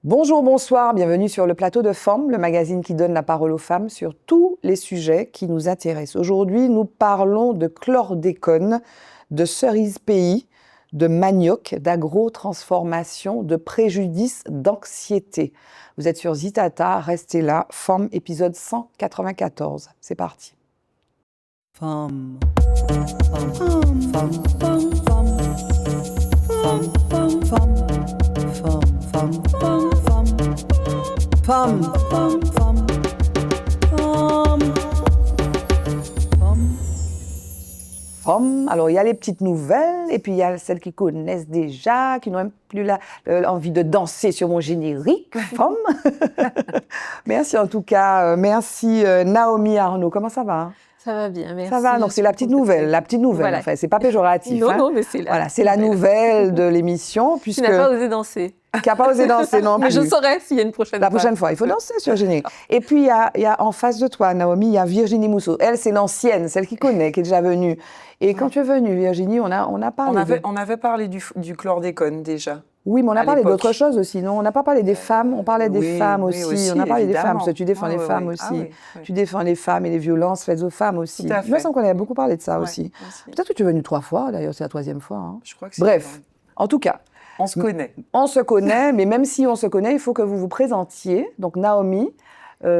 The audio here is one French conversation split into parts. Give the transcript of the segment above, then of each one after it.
Bonjour, bonsoir, bienvenue sur le plateau de Femmes, le magazine qui donne la parole aux femmes sur tous les sujets qui nous intéressent. Aujourd'hui, nous parlons de chlordécone, de cerise pays, de manioc, d'agrotransformation, de préjudice, d'anxiété. Vous êtes sur Zitata, restez là, Femmes, épisode 194. C'est parti. Femme, femme, femme, femme, femme, femme, femme, femme, femme, femme, femme, femme, femme, femme, Femmes, alors il y a les petites nouvelles et puis il y a celles qui connaissent déjà, qui n'ont même plus envie de danser sur mon générique. Femmes. Merci en tout cas, merci Naomi Arnaud, comment ça va? Ça va bien, merci. Ça va, donc c'est la petite nouvelle, Voilà. en fait, c'est pas péjoratif. Non, non, mais c'est la, voilà, c'est la nouvelle de l'émission. Tu n'as pas osé danser. Qui n'a pas osé danser non plus. Mais je saurais s'il y a une prochaine fois. La prochaine fois, il faut danser sur le générique. Et puis, il y a en face de toi, Naomi, il y a Virginie Mousseau. Elle, c'est l'ancienne, celle qui connaît, qui est déjà venue. Et quand tu es venue, Virginie, on a parlé... On avait parlé du chlordécone déjà. Oui, mais on a parlé l'époque. d'autres choses aussi, non? On n'a pas parlé des femmes, on parlait des femmes oui, aussi. On a parlé des femmes, évidemment. parce que tu défends les femmes aussi. Ah, oui. Tu défends les femmes et les violences faites aux femmes aussi. Tout à Il me fait. semble qu'on avait beaucoup parlé de ça aussi. Aussi. Peut-être que tu es venue 3 fois, d'ailleurs, c'est la 3e fois. Hein. Je crois que c'est Bref, en tout cas... on se connaît. On se connaît, mais même si on se connaît, il faut que vous vous présentiez. Donc Naomi,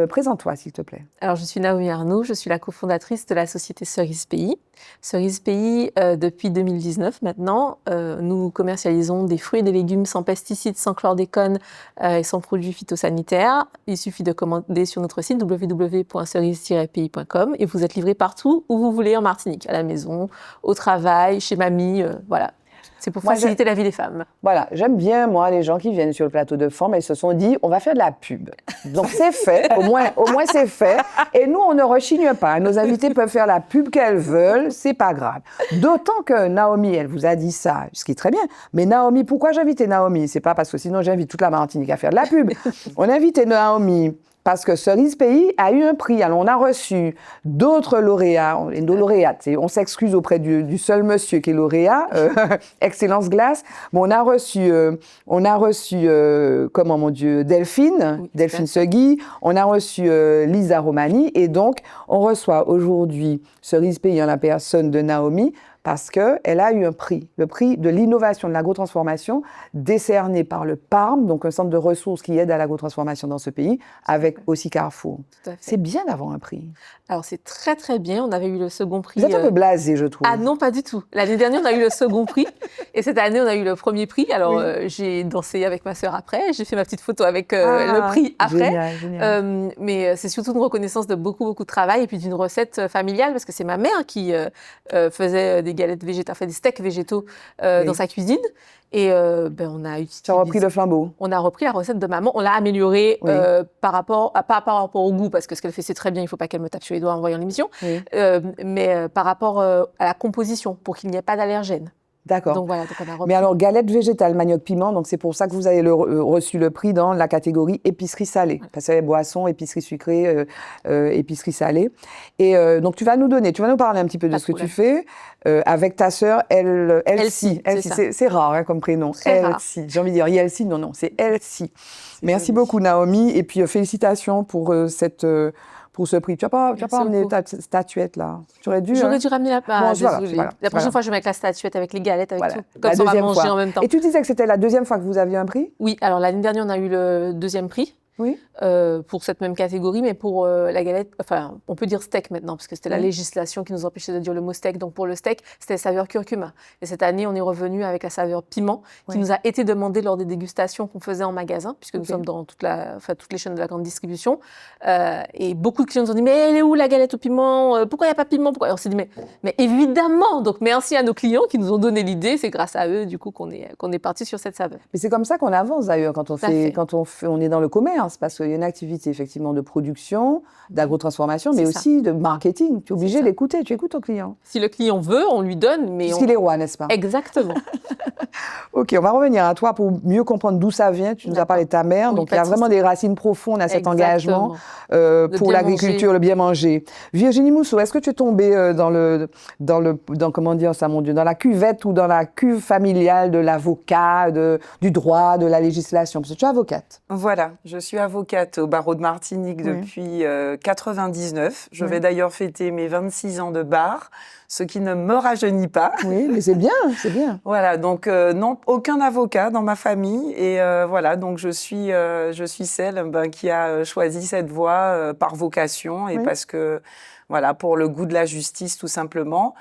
présente-toi s'il te plaît. Alors, je suis Naomi Arnaud, je suis la cofondatrice de la société Cerise Pays. Cerise Pays, depuis 2019 maintenant, nous commercialisons des fruits et des légumes sans pesticides, sans chlordécone et sans produits phytosanitaires. Il suffit de commander sur notre site www.cerise-pays.com et vous êtes livré partout où vous voulez en Martinique, à la maison, au travail, chez mamie, voilà. C'est pour faciliter la vie des femmes. Voilà, j'aime bien, moi, les gens qui viennent sur le plateau de Femmes, elles se sont dit, on va faire de la pub. Donc c'est fait, au moins c'est fait. Et nous, on ne rechigne pas. Nos invités peuvent faire la pub qu'elles veulent, c'est pas grave. D'autant que Naomi, elle vous a dit ça, ce qui est très bien. Mais Naomi, pourquoi j'ai invité Naomi? C'est pas parce que sinon j'invite toute la Martinique à faire de la pub. On a invité Naomi parce que Cerise Pays a eu un prix. Alors, on a reçu d'autres lauréats, et nos lauréates. On s'excuse auprès du seul monsieur qui est lauréat, Excellence Glace. Bon, on a reçu, comment, mon Dieu, Delphine, Oui, Delphine Segui. On a reçu Lisa Romani. Et donc, on reçoit aujourd'hui Cerise Pays en la personne de Naomi, parce qu'elle a eu un prix, le prix de l'innovation de l'agrotransformation, décerné par le PARM, donc un centre de ressources qui aide à l'agrotransformation dans ce pays, avec aussi Carrefour. Tout à fait. C'est bien d'avoir un prix. Alors, c'est très, très bien. On avait eu le second prix. Vous êtes un peu blasé, je trouve. Ah non, pas du tout. L'année dernière, on a eu le second prix. Et cette année, on a eu le premier prix. Alors, Oui. J'ai dansé avec ma sœur après. J'ai fait ma petite photo avec le prix après. Génial, génial. Mais c'est surtout une reconnaissance de beaucoup, beaucoup de travail et puis d'une recette familiale parce que c'est ma mère qui faisait des galettes végétales, des steaks végétaux dans sa cuisine. Et on a utilisé... Tu as repris le flambeau. On a repris la recette de maman, on l'a améliorée Oui. pas par rapport au goût, parce que ce qu'elle fait, c'est très bien, il ne faut pas qu'elle me tape sur les doigts en voyant l'émission, Oui. mais par rapport à la composition, pour qu'il n'y ait pas d'allergènes. D'accord. Donc voilà, donc on a repris. Mais alors, galette végétale, manioc piment, donc c'est pour ça que vous avez reçu le prix dans la catégorie épicerie salée. Parce que boissons, épicerie sucrée, épicerie salée. Et donc, tu vas nous parler un petit peu de Pas ce que de tu fais avec ta sœur Elsie. c'est ça. C'est rare hein, comme prénom. Très rare. Elsie. J'ai envie de dire Yelsie, non, c'est Elsie. Merci beaucoup, Naomi. Et puis, félicitations pour pour ce prix. Tu n'as pas emmené ta statuette, là? Tu aurais dû... J'aurais dû ramener la... Bon, désolée. voilà, La prochaine fois, je vais mettre la statuette avec les galettes, avec Voilà. tout. La Comme ça, on va deuxième manger fois. en même temps. Et tu disais que c'était la 2e fois que vous aviez un prix? Oui, alors l'année dernière, on a eu le 2e prix. Oui. Pour cette même catégorie, mais pour la galette, enfin, on peut dire steak maintenant, parce que c'était la législation qui nous empêchait de dire le mot steak. Donc pour le steak, c'était saveur curcuma. Et cette année, on est revenu avec la saveur piment, qui nous a été demandée lors des dégustations qu'on faisait en magasin, puisque nous sommes dans toutes les chaînes de la grande distribution. Et beaucoup de clients nous ont dit, mais elle est où la galette au piment? Pourquoi il n'y a pas de piment? Pourquoi? Et on s'est dit, mais évidemment! Donc merci à nos clients qui nous ont donné l'idée. C'est grâce à eux, du coup, qu'on est parti sur cette saveur. Mais c'est comme ça qu'on avance d'ailleurs quand on est dans le commerce. commerce, parce qu'il y a une activité effectivement de production, d'agrotransformation, mais C'est ça. aussi de marketing. Tu es obligé ça. d'écouter, tu écoutes ton client. Si le client veut, on lui donne, mais Puisqu'il est roi, n'est-ce pas? Exactement. Ok, on va revenir à toi pour mieux comprendre d'où ça vient. Tu nous as D'accord. parlé de ta mère, Oui, donc il pas y a de vraiment souci. des racines profondes à cet engagement Le pour bien l'agriculture, manger. le bien manger. Virginie Mousseau, est-ce que tu es tombée comment dire ça, mon Dieu, dans la cuvette ou dans la cuve familiale de l'avocat, du droit, de la législation? Parce que tu es avocate. Voilà, je suis avocate au barreau de Martinique Oui. depuis 99. Je Oui. vais d'ailleurs fêter mes 26 ans de bar, ce qui ne me rajeunit pas. Oui, mais c'est bien, c'est bien. Voilà, donc non, aucun avocat dans ma famille. Et voilà, donc je suis celle qui a choisi cette voie par vocation et Oui. parce que, voilà, pour le goût de la justice tout simplement.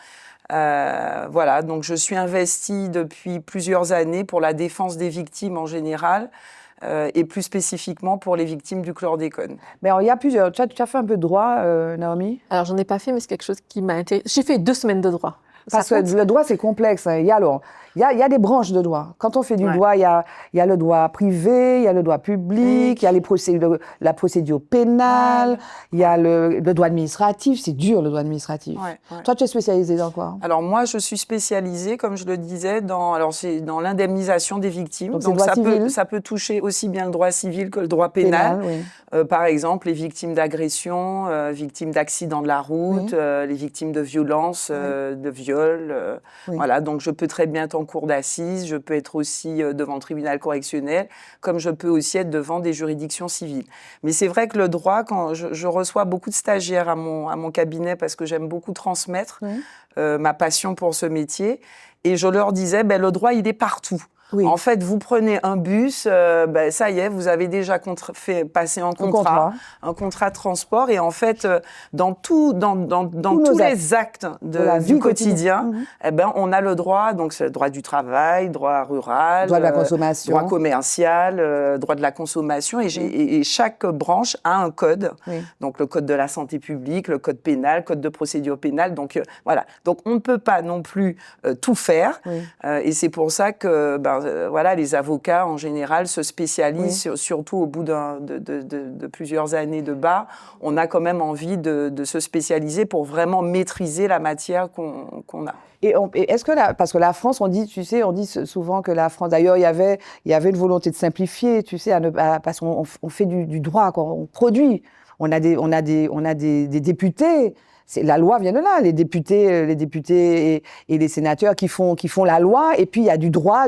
Voilà, donc je suis investie depuis plusieurs années pour la défense des victimes en général. Et plus spécifiquement pour les victimes du chlordécone. Mais alors, il y a plusieurs. Tu as fait un peu de droit, Naomi? Alors, j'en ai pas fait, mais c'est quelque chose qui m'a intéressé. J'ai fait 2 semaines de droit. Parce Ça que compte? le droit, c'est complexe. Hein. Il y a des branches de droit. Quand on fait du Ouais. droit, il y a le droit privé, il y a le droit public, il y a la procédure pénale, il y a le droit administratif. C'est dur, le droit administratif. Ouais, ouais. Toi, tu es spécialisée dans quoi? Alors moi, je suis spécialisée, comme je le disais, c'est dans l'indemnisation des victimes. Donc, c'est le droit civil. Ça peut toucher aussi bien le droit civil que le droit pénal. Oui. Par exemple, les victimes d'agression, victimes d'accidents de la route, les victimes de violences, de viols. Oui. Voilà, donc je peux très bien être en cour d'assises, je peux être aussi devant le tribunal correctionnel, comme je peux aussi être devant des juridictions civiles. Mais c'est vrai que le droit, quand je reçois beaucoup de stagiaires à mon cabinet parce que j'aime beaucoup transmettre ma passion pour ce métier, et je leur disais, le droit, il est partout. Oui. En fait, vous prenez un bus, ça y est, vous avez déjà fait passer un contrat de transport. Et en fait, dans tous les actes de la du vie quotidien, quotidienne. on a le droit. Donc, c'est le droit du travail, droit rural, Droit de la consommation. droit commercial, droit de la consommation. Et chaque branche a un code. Oui. Donc, le code de la santé publique, le code pénal, code de procédure pénale. Donc, voilà. Donc, on ne peut pas non plus tout faire. Oui. Et c'est pour ça que, voilà, les avocats, en général, se spécialisent, surtout au bout de plusieurs années de bar. On a quand même envie de se spécialiser pour vraiment maîtriser la matière qu'on a. Et est-ce que parce que la France, on dit souvent que la France, d'ailleurs, il y avait une volonté de simplifier, tu sais, parce qu'on fait du droit, quoi, on produit. On a des députés. La loi vient de là, les députés et les sénateurs qui font la loi, et puis il y a du droit,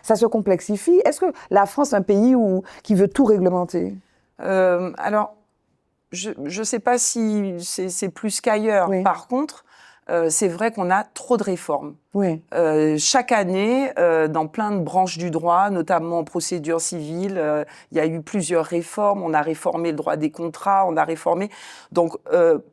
ça se complexifie. Est-ce que la France est un pays qui veut tout réglementer? Alors, je ne sais pas si c'est plus qu'ailleurs. Oui. Par contre, c'est vrai qu'on a trop de réformes. Oui. Chaque année, dans plein de branches du droit, notamment en procédure civile, il y a eu plusieurs réformes. On a réformé le droit des contrats, on a réformé. Donc,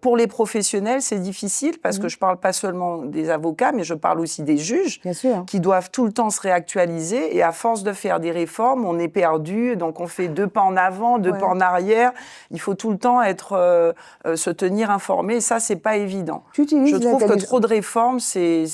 pour les professionnels, c'est difficile parce que je parle pas seulement des avocats, mais je parle aussi des juges. Bien sûr. Qui doivent tout le temps se réactualiser. Et à force de faire des réformes, on est perdu. Donc, on fait 2 pas en avant, 2 pas en arrière. Il faut tout le temps se tenir informé. Et ça, c'est pas évident. Je trouve que trop de réformes, c'est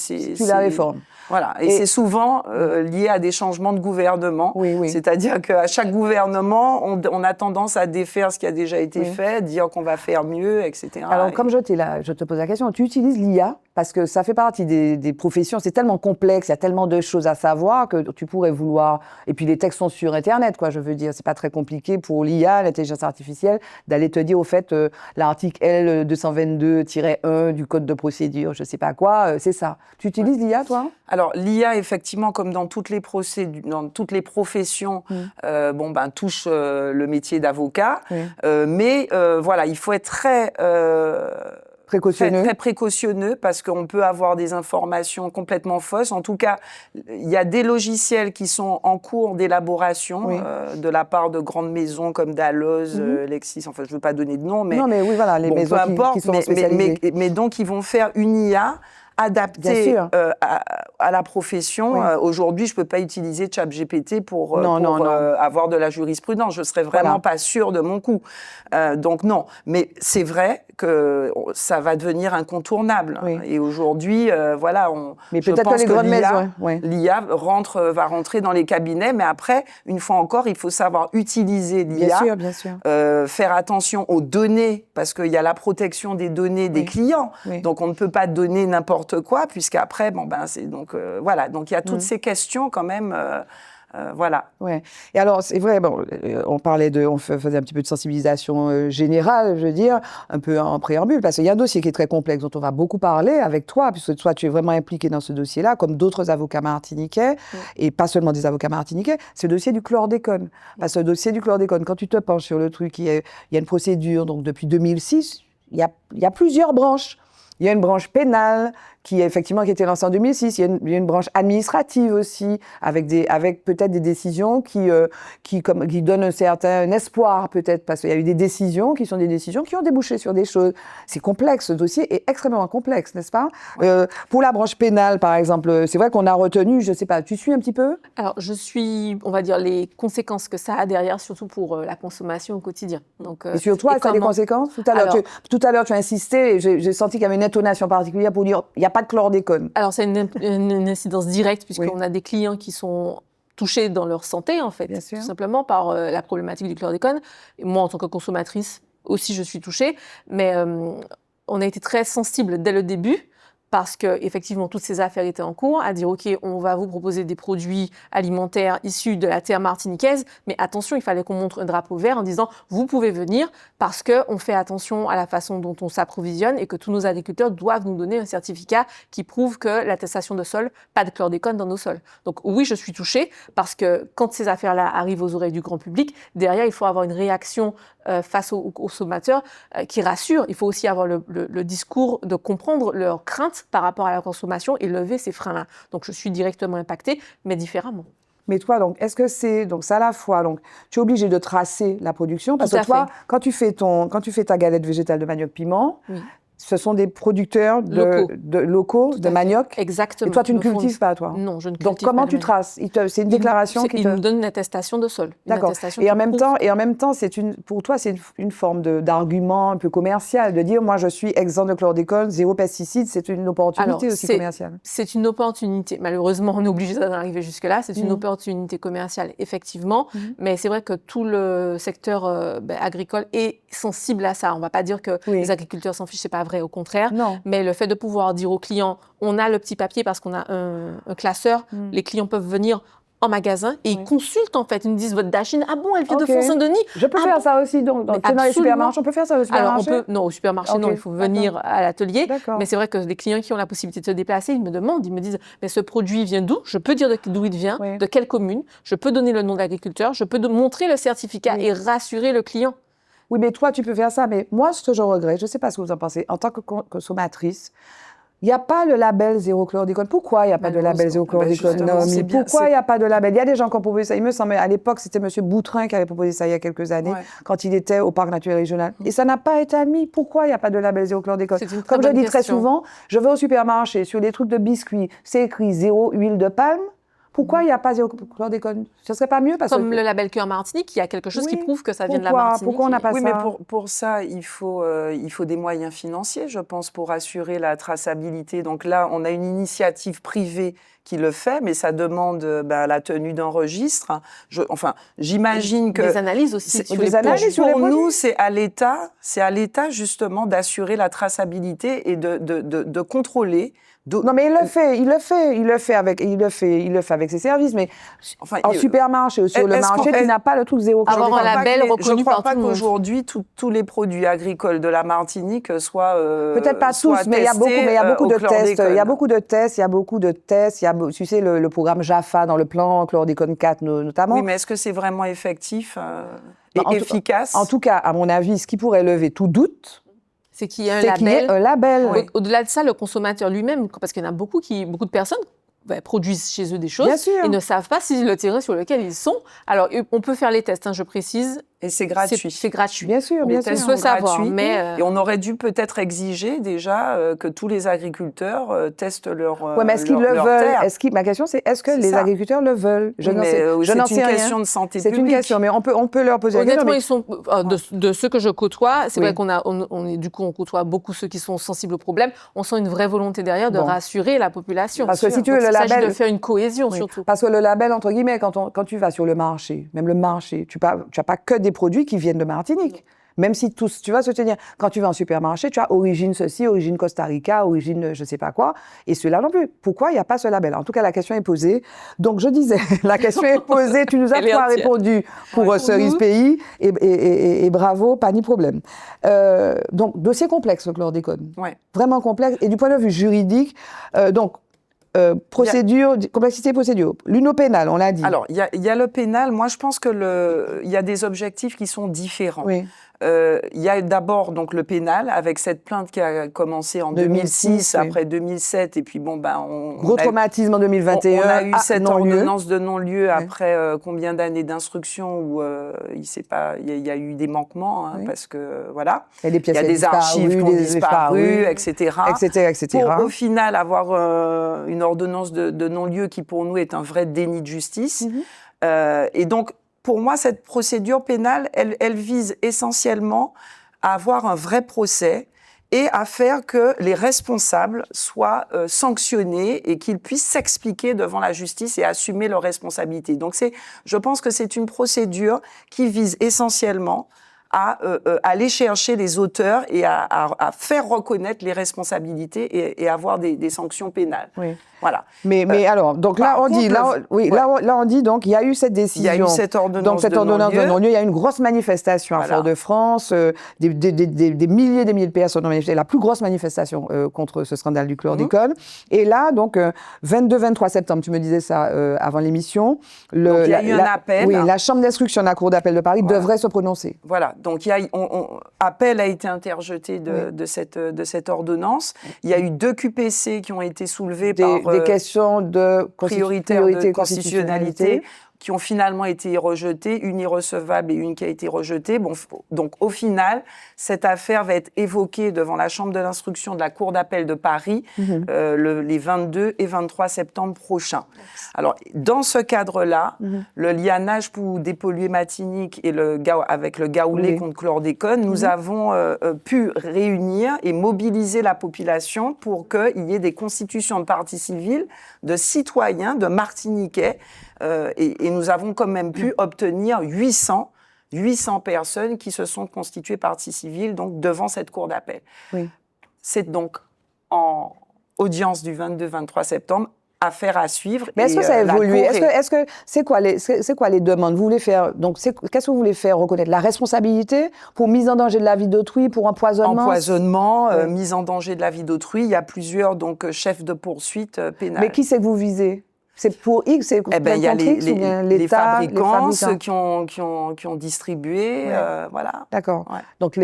la réforme. Voilà, et c'est souvent lié à des changements de gouvernement. Oui. C'est-à-dire qu'à chaque gouvernement, on a tendance à défaire ce qui a déjà été fait, dire qu'on va faire mieux, etc. Alors, comme je te pose la question, tu utilises l'IA parce que ça fait partie des professions, c'est tellement complexe, il y a tellement de choses à savoir que tu pourrais vouloir... Et puis, les textes sont sur Internet, quoi, je veux dire. C'est pas très compliqué pour l'IA, l'intelligence artificielle, d'aller te dire, au fait, l'article L222-1 du Code de procédure, je sais pas quoi, c'est ça. Tu utilises l'IA, toi? Alors, l'IA, effectivement, comme dans toutes les professions, touche le métier d'avocat. Mais voilà, il faut être très précautionneux parce qu'on peut avoir des informations complètement fausses. En tout cas, il y a des logiciels qui sont en cours d'élaboration de la part de grandes maisons comme Dalloz, Lexis, enfin, je ne veux pas donner de nom, mais... Non, mais oui, voilà, les maisons qui sont spécialisées. Mais donc, ils vont faire une IA adapté à la profession. Aujourd'hui, je ne peux pas utiliser ChatGPT pour avoir de la jurisprudence. Je ne serais vraiment pas sûre de mon coup. Donc non, mais c'est vrai que ça va devenir incontournable. Oui. Et aujourd'hui, voilà, Mais je peut-être pense que les grandes maisons. l'IA va rentrer dans les cabinets, mais après, une fois encore, il faut savoir utiliser l'IA, Bien sûr. faire attention aux données, parce qu'il y a la protection des données des clients. Oui. Donc, on ne peut pas donner n'importe quoi, puisqu'après, c'est donc voilà. Donc, il y a toutes ces questions quand même. Voilà. Ouais. Et alors, c'est vrai, on faisait un petit peu de sensibilisation générale, je veux dire, un peu en préambule, parce qu'il y a un dossier qui est très complexe, dont on va beaucoup parler avec toi, puisque toi, tu es vraiment impliqué dans ce dossier-là, comme d'autres avocats martiniquais, et pas seulement des avocats martiniquais, c'est le dossier du chlordécone. Parce que le dossier du chlordécone, quand tu te penches sur le truc, il y a une procédure, donc depuis 2006, il y a plusieurs branches. Il y a une branche pénale qui a été lancée en 2006. Il y a une branche administrative aussi, avec peut-être des décisions qui donnent un certain espoir, peut-être, parce qu'il y a eu des décisions qui ont débouché sur des choses. C'est complexe, ce dossier est extrêmement complexe, n'est-ce pas ? Pour la branche pénale, par exemple, c'est vrai qu'on a retenu, je ne sais pas, tu suis un petit peu ? Alors, je suis, on va dire, les conséquences que ça a derrière, surtout pour la consommation au quotidien. Donc, et sur toi, ça a des conséquences ? Tout à l'heure, tu as insisté, et j'ai senti qu'il y avait une intonation particulière pour dire il n'y a pas de chlordécone. Alors, c'est une incidence directe, puisqu'on a des clients qui sont touchés dans leur santé, en fait, tout simplement par la problématique du chlordécone. Et moi, en tant que consommatrice, aussi, je suis touchée. Mais on a été très sensible dès le début, parce que effectivement toutes ces affaires étaient en cours, à dire ok, on va vous proposer des produits alimentaires issus de la terre martiniquaise, mais attention, il fallait qu'on montre un drapeau vert en disant vous pouvez venir parce que on fait attention à la façon dont on s'approvisionne et que tous nos agriculteurs doivent nous donner un certificat qui prouve que l'attestation de sol, pas de chlordécone dans nos sols. Donc oui, je suis touchée parce que quand ces affaires-là arrivent aux oreilles du grand public, derrière il faut avoir une réaction face aux consommateurs qui rassure. Il faut aussi avoir le discours de comprendre leurs craintes par rapport à la consommation et lever ces freins-là. Donc, je suis directement impactée, mais différemment. Mais toi, donc, est-ce que c'est à la fois, donc, tu es obligé de tracer la production parce que toi, quand tu fais ta galette végétale de manioc piment, ce sont des producteurs locaux de manioc. Exactement. Et toi, tu ne cultives pas, toi ? Non, je ne cultive pas. Donc, comment tu traces ? C'est une déclaration qui te... Il nous donne une attestation de sol. D'accord. Et en même temps, pour toi, c'est une forme d'argument un peu commercial, de dire, moi, je suis exempt de chlordécone, zéro pesticide, c'est une opportunité aussi commerciale. C'est une opportunité. Malheureusement, on est obligé d'en arriver jusque-là. C'est une opportunité commerciale, effectivement. Mais c'est vrai que tout le secteur agricole est sensible à ça. On ne va pas dire que les agriculteurs s'en fichent, c'est pas vrai, au contraire. Non. Mais le fait de pouvoir dire aux clients, on a le petit papier parce qu'on a un classeur, les clients peuvent venir en magasin et ils consultent en fait, ils nous disent votre dachine, ah bon, elle vient de Font-Saint-Denis. Je peux faire ça aussi, donc dans les supermarchés, on peut faire ça au supermarché? Alors non, au supermarché non, il faut venir à l'atelier. D'accord. Mais c'est vrai que les clients qui ont la possibilité de se déplacer, ils me demandent, ils me disent, mais ce produit vient d'où? Je peux dire d'où il vient, de quelle commune, je peux donner le nom de l'agriculteur, je peux montrer le certificat et rassurer le client. Oui, mais toi, tu peux faire ça. Mais moi, ce que je regrette, je ne sais pas ce que vous en pensez, en tant que consommatrice, il n'y a pas le label zéro chlordécone. Pourquoi il n'y a pas de label zéro chlordécone? Pourquoi il n'y a pas de label? Il y a des gens qui ont proposé ça. Il me semble, à l'époque, c'était M. Boutrin qui avait proposé ça il y a quelques années, quand il était au Parc naturel régional. Et ça n'a pas été admis. Pourquoi il n'y a pas de label zéro chlordécone? Comme je dis très souvent, je vais au supermarché, sur des trucs de biscuits, c'est écrit zéro huile de palme. Pourquoi il n'y a pas zéro chlordécone? Ce ne serait pas mieux Comme le label Cœur Martinique, il y a quelque chose qui prouve que ça vient de la Martinique. Pourquoi on n'a pas ça? Oui, mais pour ça, il faut des moyens financiers, je pense, pour assurer la traçabilité. Donc là, on a une initiative privée qui le fait, mais ça demande la tenue d'un registre. J'imagine que... Des analyses aussi. Pour nous, c'est à l'État justement d'assurer la traçabilité et de contrôler. Non, mais il le fait avec ses services, mais en supermarché ou sur le marché, tu n'as pas le truc zéro chlordécone. Avoir un label reconnu par tout le monde. Je ne crois pas qu'aujourd'hui, tous les produits agricoles de la Martinique soient peut-être pas tous, mais il y a beaucoup de tests. Il y a beaucoup de tests. Il y a, tu sais, le programme JAFA dans le plan chlordécone 4 notamment. Oui, mais est-ce que c'est vraiment effectif et efficace? En tout cas, à mon avis, ce qui pourrait lever tout doute, c'est qu'il y a un label. Au-delà de ça, le consommateur lui-même, parce qu'il y en a beaucoup de personnes produisent chez eux des choses Bien sûr. et ne savent pas si le terrain sur lequel ils sont. Alors, on peut faire les tests, hein, je précise. Et c'est gratuit. C'est gratuit. Bien sûr, Les bien tests sûr. On peut sont savoir, gratuits. mais Et on aurait dû peut-être exiger déjà que tous les agriculteurs testent leur Ouais, mais est-ce qu'ils le leur veulent? terre. Ma question, c'est est-ce que C'est les ça. agriculteurs le veulent? Je Oui, n'en mais, sais, je n'en c'est sais une rien. question de santé C'est une publique. question, mais on peut leur poser la question. honnêtement, mais- ils sont de ceux que je côtoie. C'est Oui. vrai qu'on côtoie beaucoup ceux qui sont sensibles au problème. On sent une vraie volonté derrière de Bon. rassurer la population. Parce que si tu veux, Donc, le il s'agit label- de faire une cohésion Oui. surtout. Parce que le label, entre guillemets, quand tu vas sur le marché, même le marché, tu n'as pas que des produits qui viennent de Martinique. Même si tous, tu vas se tenir, quand tu vas en supermarché, tu as origine ceci, origine Costa Rica, origine je ne sais pas quoi, et ceux-là non plus. Pourquoi il n'y a pas ce label? En tout cas, la question est posée. Donc, je disais, la question est posée, tu nous as Elle est pas entière. répondu pour Cerise nous. Pays, et bravo, pas ni problème. Donc, dossier complexe, le chlordécone. Ouais. Vraiment complexe. Et du point de vue juridique, procédure, complexité procédure. L'uno pénal, on l'a dit. Alors, il y a le pénal. Moi, je pense que il y a des objectifs qui sont différents. Oui. Il y a d'abord donc le pénal avec cette plainte qui a commencé en 2006, 2006, oui. après 2007, et puis bon Gros traumatisme en 2021. on a eu cette non-lieu. ordonnance de non-lieu après combien d'années d'instruction où il y a eu des manquements, hein, Oui. parce que voilà, Il y a des pièces il y a des archives qui ont disparu, etc. etc. Pour au final avoir une ordonnance de non-lieu qui pour nous est un vrai déni de justice. Et donc, pour moi, cette procédure pénale, elle vise essentiellement à avoir un vrai procès et à faire que les responsables soient sanctionnés et qu'ils puissent s'expliquer devant la justice et assumer leurs responsabilités. Donc, je pense que c'est une procédure qui vise essentiellement à aller chercher les auteurs et à faire reconnaître les responsabilités et avoir des sanctions pénales. Oui. Voilà. Mais alors, donc là, par on dit, contre, là, on dit, donc, il y a eu cette décision. Il y a eu cette ordonnance donc, cette de ordonnance de non-lieu. non-lieu. Il y a eu une grosse manifestation à Voilà. Fort-de-France, des milliers et des milliers de personnes ont manifesté, la plus grosse manifestation contre ce scandale du chlordécone. Et là, donc, 22-23 septembre, tu me disais ça avant l'émission. Donc, il y a eu un appel. Oui, la Chambre d'instruction de la Cour d'appel de Paris Voilà. devrait se prononcer. Voilà, donc appel a été interjeté de cette ordonnance. Il y a eu 2 QPC qui ont été soulevés par Des questions de prioritaires de constitutionnalité qui ont finalement été rejetées, une irrecevable et une qui a été rejetée. Bon, donc au final, cette affaire va être évoquée devant la Chambre de l'instruction de la Cour d'appel de Paris les 22 et 23 septembre prochains. Alors, dans ce cadre-là, le lianage pour dépolluer Martinique et avec le Gaoulé contre chlordécone, nous avons pu réunir et mobiliser la population pour qu'il y ait des constitutions de partie civile, de citoyens, de Martiniquais, et nous avons quand même pu obtenir 800 personnes qui se sont constituées partie civile donc devant cette cour d'appel. Oui. C'est donc en audience du 22-23 septembre, affaire à suivre. Mais est-ce que ça a évolué? C'est quoi les demandes? Vous voulez faire, donc, qu'est-ce que vous voulez faire reconnaître? La responsabilité pour mise en danger de la vie d'autrui, pour empoisonnement? Empoisonnement, mise en danger de la vie d'autrui. Il y a plusieurs donc, chefs de poursuite pénale. Mais qui c'est que vous visez? C'est pour X, c'est il y a les fabricants, ceux fabricants. qui ont distribué, voilà. D'accord. Ouais. Donc,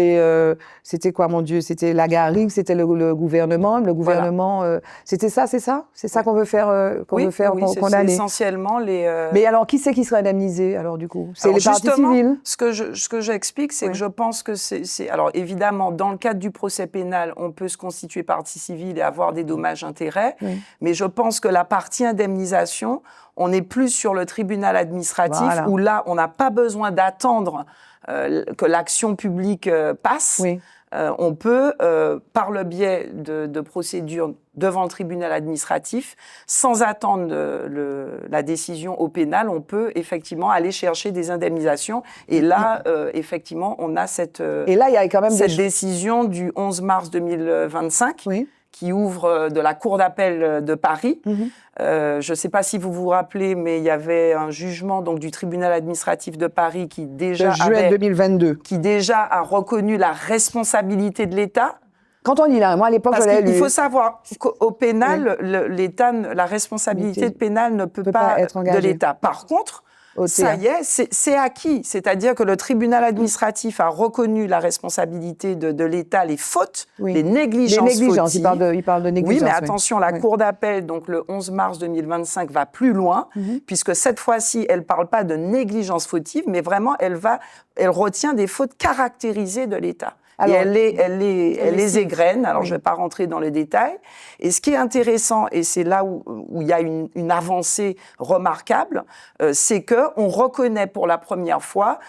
c'était quoi, mon Dieu? C'était la garrigue, c'était le gouvernement. Le gouvernement, c'était ça, c'est ça? C'est ça qu'on veut faire, c'est condamner? essentiellement les... Mais alors, qui c'est qui serait indemnisé, alors, du coup? C'est Alors, les parties justement, civiles? Ce que j'explique, c'est que je pense que c'est... Alors, évidemment, dans le cadre du procès pénal, on peut se constituer partie civile et avoir des dommages-intérêts, mais je pense que la partie indemnisation, on est plus sur le tribunal administratif où là, on n'a pas besoin d'attendre que l'action publique passe. Oui. On peut, par le biais de procédures devant le tribunal administratif, sans attendre la décision au pénal, on peut effectivement aller chercher des indemnisations. Et là, effectivement, on a cette décision du 11 mars 2025 qui ouvre de la Cour d'appel de Paris. Je ne sais pas si vous vous rappelez, mais il y avait un jugement donc, du tribunal administratif de Paris qui déjà juin 2022. Qui déjà a reconnu la responsabilité de l'État. Quand on dit là, moi à l'époque, je l'avais lu. Il faut savoir qu'au pénal, l'État, la responsabilité pénale ne peut pas être engagée. de l'État. Par contre, Ça y est, c'est acquis. C'est-à-dire que le tribunal administratif a reconnu la responsabilité de l'État, les fautes, les négligences fautives. Il parle de négligence. Oui, mais attention, la Cour d'appel, donc le 11 mars 2025, va plus loin, puisque cette fois-ci, elle ne parle pas de négligence fautive, mais vraiment, elle retient des fautes caractérisées de l'État. Alors, et elle les égrène. Alors, je ne vais pas rentrer dans les détails. Et ce qui est intéressant, et c'est là où il y a une avancée remarquable, c'est qu'on reconnaît pour la première fois,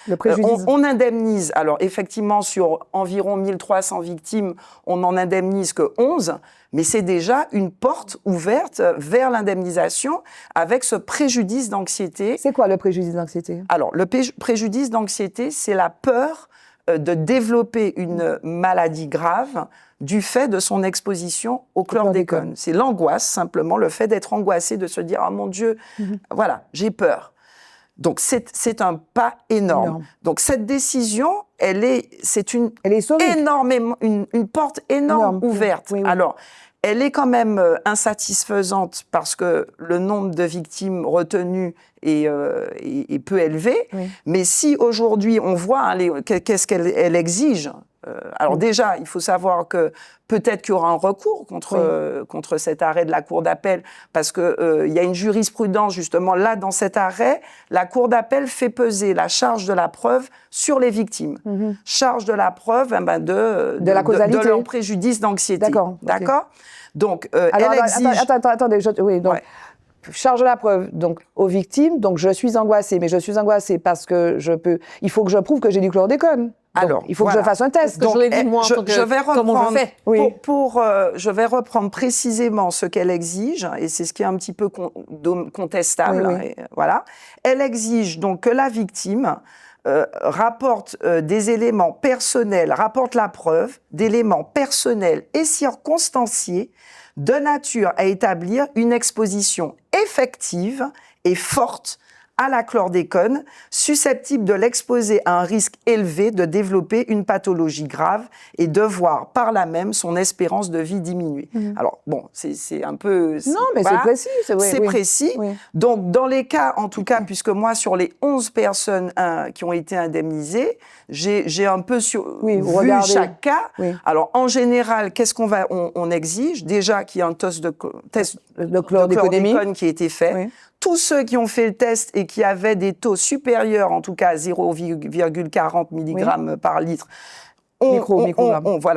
on indemnise. Alors, effectivement, sur environ 1300 victimes, on n'en indemnise que 11, mais c'est déjà une porte ouverte vers l'indemnisation avec ce préjudice d'anxiété. C'est quoi le préjudice d'anxiété? Alors, le préjudice d'anxiété, c'est la peur de développer une maladie grave du fait de son exposition au chlordécone. C'est l'angoisse, simplement, le fait d'être angoissé, de se dire « Oh mon Dieu, voilà, j'ai peur ». Donc, c'est un pas énorme. Donc, cette décision, c'est une porte énorme ouverte. Oui. Alors, elle est quand même insatisfaisante parce que le nombre de victimes retenues est peu élevé. Oui. Mais si aujourd'hui on voit qu'est-ce qu'elle exige, alors déjà, il faut savoir que peut-être qu'il y aura un recours contre cet arrêt de la Cour d'appel, parce qu'il y a une jurisprudence, justement, là, dans cet arrêt, la Cour d'appel fait peser la charge de la preuve sur les victimes. Charge de la preuve de leur préjudice d'anxiété. D'accord. Donc, alors, elle exige... Attendez, charge de la preuve donc aux victimes. Donc je suis angoissée, mais je suis angoissée parce que il faut que je prouve que j'ai du chlordécone. Alors, il faut que je fasse un test. Donc, je vais reprendre, je vais reprendre précisément ce qu'elle exige, et c'est ce qui est un petit peu contestable. Oui. Voilà. Elle exige donc que la victime rapporte des éléments personnels, rapporte la preuve d'éléments personnels et circonstanciés de nature à établir une exposition effective et forte à la chlordécone, susceptible de l'exposer à un risque élevé de développer une pathologie grave et de voir par là même son espérance de vie diminuer. Alors, bon, c'est un peu... Non, mais voilà, c'est précis. C'est précis. Oui. Donc, dans les cas, en tout cas, puisque moi, sur les 11 personnes qui ont été indemnisées, j'ai un peu vu chaque cas. Oui. Alors, en général, qu'est-ce on exige? Déjà qu'il y ait un test de chlordécone qui a été fait. Oui. Tous ceux qui ont fait le test et qui avaient des taux supérieurs, en tout cas à 0,40 mg par litre,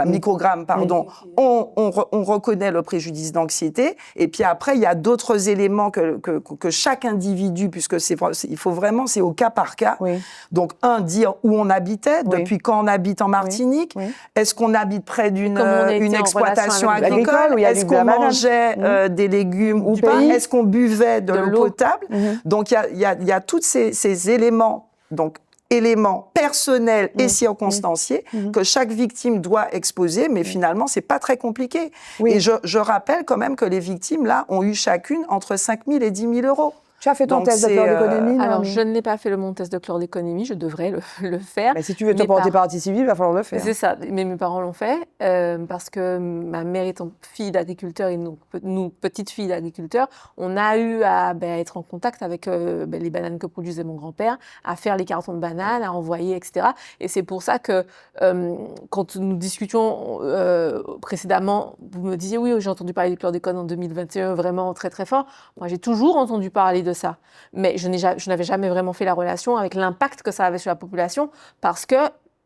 microgrammes, pardon, on reconnaît le préjudice d'anxiété. Et puis après, il y a d'autres éléments que chaque individu, puisque il faut vraiment, c'est au cas par cas. Oui. Donc, dire où on habitait, depuis quand on habite en Martinique, est-ce qu'on habite près d'une exploitation agricole, est-ce qu'on mangeait des légumes ou pas, est-ce qu'on buvait de l'eau potable. Donc, il y a tous ces éléments, éléments personnels et circonstanciés que chaque victime doit exposer, mais finalement, c'est pas très compliqué. Oui. Et je rappelle quand même que les victimes, là, ont eu chacune entre 5 000 et 10 000 euros. Tu as fait ton test de chlordéconémie? Alors, je n'ai pas fait mon test de chlordéconémie, je devrais le faire. Mais si tu veux te porter partie civile, il va falloir le faire. C'est ça, mais mes parents l'ont fait parce que ma mère étant fille d'agriculteur et nous petites filles d'agriculteurs, on a eu à être en contact avec les bananes que produisait mon grand-père, à faire les cartons de bananes, à envoyer, etc. Et c'est pour ça que quand nous discutions précédemment, vous me disiez, oui, j'ai entendu parler du chlordécone en 2021, vraiment très très fort. Moi, j'ai toujours entendu parler de ça. Mais je n'avais jamais vraiment fait la relation avec l'impact que ça avait sur la population parce que,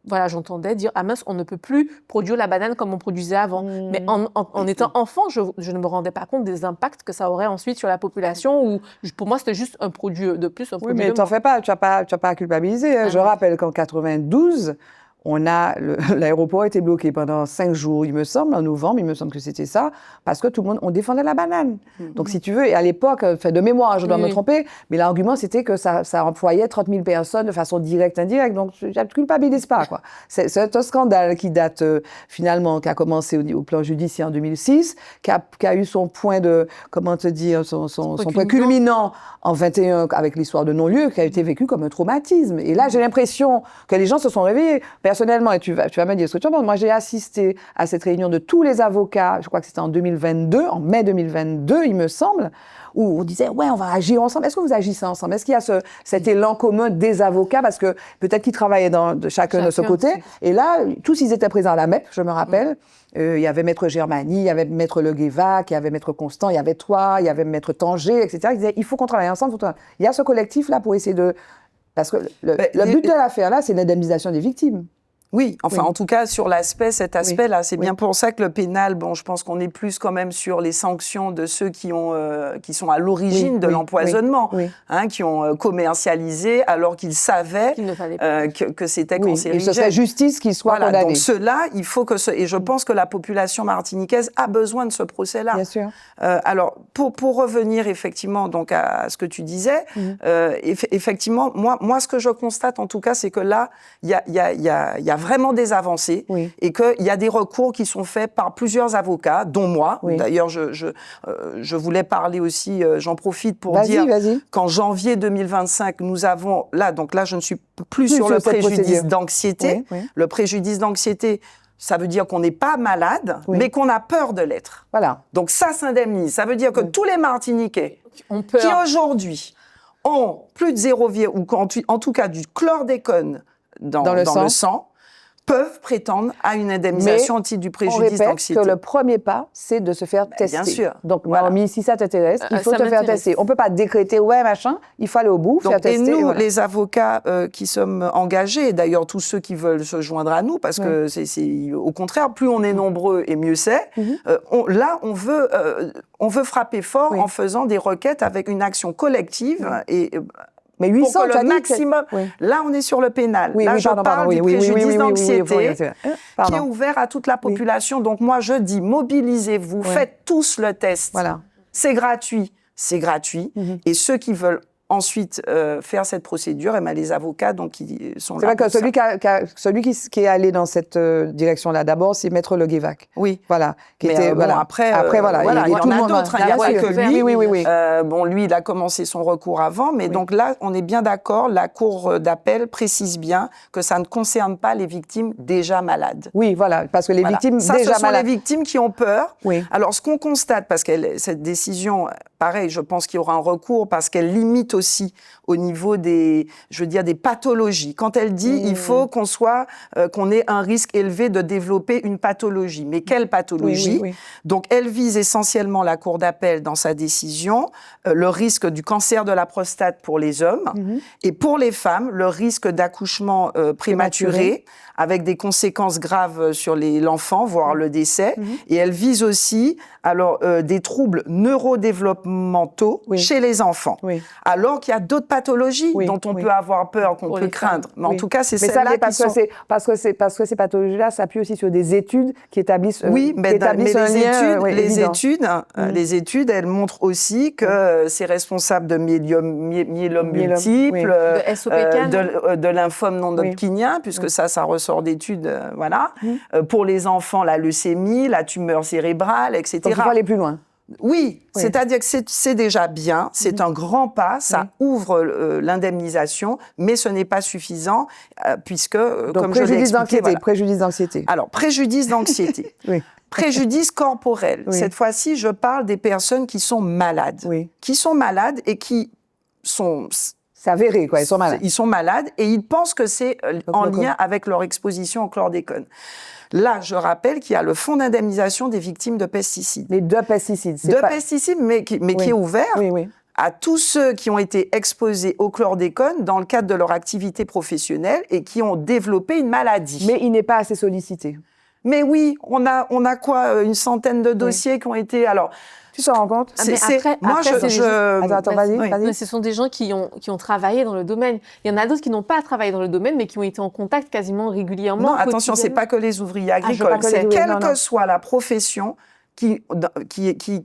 voilà, j'entendais dire, ah mince, on ne peut plus produire la banane comme on produisait avant. Mais en étant enfant, je ne me rendais pas compte des impacts que ça aurait ensuite sur la population où, pour moi, c'était juste un produit de plus, un produit mais t'en fais pas, tu n'as pas à culpabiliser. Hein. Je rappelle qu'en 92, l'aéroport a été bloqué pendant 5 jours, il me semble, en novembre, il me semble que c'était ça, parce que tout le monde, on défendait la banane. Donc, si tu veux, et à l'époque, de mémoire, je dois me tromper, mais l'argument, c'était que ça employait 30 000 personnes de façon directe, indirecte. Donc, je ne culpabilise pas, quoi. C'est un scandale qui date, finalement, qui a commencé au plan judiciaire en 2006, qui a eu son point de, comment te dire, son point culminant en 21 avec l'histoire de non-lieu, qui a été vécu comme un traumatisme. Et là, j'ai l'impression que les gens se sont réveillés. Personnellement, et tu vas me dire ce que tu en penses, moi j'ai assisté à cette réunion de tous les avocats, je crois que c'était en mai 2022, il me semble, où on disait, ouais, on va agir ensemble. Est-ce que vous agissez ensemble? Est-ce qu'il y a cet élan commun des avocats? Parce que peut-être qu'ils travaillaient chacun de ce côté. Et là, tous, ils étaient présents à la MEP, je me rappelle. Il y avait Maître Germani, il y avait Maître Le Guévac, il y avait Maître Constant, il y avait toi, il y avait Maître Tanger, etc. Ils disaient, il faut qu'on travaille ensemble. Il y a ce collectif-là pour essayer de... Parce que le but de l'affaire, là, c'est l'indemnisation des victimes. Oui, enfin, en tout cas, sur cet aspect-là, c'est bien pour ça que le pénal, bon, je pense qu'on est plus quand même sur les sanctions de ceux qui sont à l'origine de l'empoisonnement, hein, qui ont commercialisé alors qu'ils savaient que c'était cancérigène. Et ce serait justice qu'ils soient condamnés. Donc ceux-là, il faut que et je pense que la population martiniquaise a besoin de ce procès-là. Bien sûr. Alors, pour revenir effectivement donc à ce que tu disais, effectivement, moi, ce que je constate en tout cas, c'est que là, il y a vraiment des avancées et qu'il y a des recours qui sont faits par plusieurs avocats, dont moi. D'ailleurs, je voulais parler aussi, j'en profite pour dire qu'en janvier 2025, nous avons, donc là, je ne suis plus sur le préjudice d'anxiété. Le préjudice d'anxiété, ça veut dire qu'on n'est pas malade, mais qu'on a peur de l'être. Voilà. Donc ça s'indemnise. Ça veut dire que tous les Martiniquais qui aujourd'hui ont plus de 0, ou en tout cas du chlordécone dans le sang, peuvent prétendre à une indemnisation au titre du préjudice d'anxiété. Que le premier pas, c'est de se faire tester. Bien sûr. Donc, Naomi, si ça t'intéresse, il faut te faire tester. On ne peut pas décréter, il faut aller au bout, faire tester. Et nous, les avocats qui sommes engagés, et d'ailleurs tous ceux qui veulent se joindre à nous, parce que c'est au contraire, plus on est nombreux et mieux c'est, là, on veut frapper fort en faisant des requêtes avec une action collective et... Mais 800, pour que le maximum... Là, on est sur le pénal. Là, je parle du préjudice d'anxiété qui est ouvert à toute la population. Donc, moi, je dis, mobilisez-vous, faites tous le test. Voilà. C'est gratuit. C'est gratuit. Et ceux qui veulent ensuite faire cette procédure, les avocats donc, qui sont là. C'est vrai que celui qui est allé dans cette direction-là, d'abord, c'est Maître Le Guévac. Oui. Voilà. Après, il y en a d'autres. Il n'y a pas que lui. Bon, lui, il a commencé son recours avant, mais donc là, on est bien d'accord, la Cour d'appel précise bien que ça ne concerne pas les victimes déjà malades. Oui, voilà, parce que les victimes déjà malades... ce sont les victimes qui ont peur. Oui. Alors, ce qu'on constate, parce que cette décision, pareil, je pense qu'il y aura un recours, parce qu'elle limite aussi au niveau des pathologies. Quand elle dit il faut qu'on ait un risque élevé de développer une pathologie. Mais quelle pathologie? Donc, elle vise essentiellement la Cour d'appel dans sa décision, le risque du cancer de la prostate pour les hommes et pour les femmes, le risque d'accouchement prématuré avec des conséquences graves sur l'enfant, voire le décès. Et elle vise aussi des troubles neurodéveloppementaux chez les enfants. Alors qu'il y a d'autres pathologies dont on peut avoir peur, qu'on peut craindre. Mais en tout cas, c'est celle-là qui sont... Parce que ces pathologies-là s'appuient aussi sur des études qui établissent les études, elles montrent aussi que c'est responsable de myélome multiple, de lymphome non-hodgkinien, puisque ça ressort d'études, pour les enfants, la leucémie, la tumeur cérébrale, etc. Donc, il faut aller plus loin. Oui, c'est-à-dire que c'est déjà bien, c'est un grand pas, ça ouvre l'indemnisation, mais ce n'est pas suffisant, puisque, comme je l'ai expliqué... Préjudice d'anxiété. Alors, préjudice d'anxiété. Préjudice corporel. Cette fois-ci, je parle des personnes qui sont malades. Qui sont malades et qui sont... C'est avéré, quoi, ils sont malades. Ils sont malades et ils pensent que c'est en lien avec leur exposition au chlordécone. Là, je rappelle qu'il y a le fonds d'indemnisation des victimes de pesticides. Mais de pesticides. Pesticides, mais qui est ouvert à tous ceux qui ont été exposés au chlordécone dans le cadre de leur activité professionnelle et qui ont développé une maladie. Mais il n'est pas assez sollicité. Mais oui, on a quoi, une centaine de dossiers qui ont été... Alors, tu t'en rends compte? Attends, vas-y. Ce sont des gens qui ont travaillé dans le domaine. Il y en a d'autres qui n'ont pas travaillé dans le domaine, mais qui ont été en contact quasiment régulièrement. Non, attention, c'est pas que les ouvriers agricoles. C'est quelle que soit la profession qui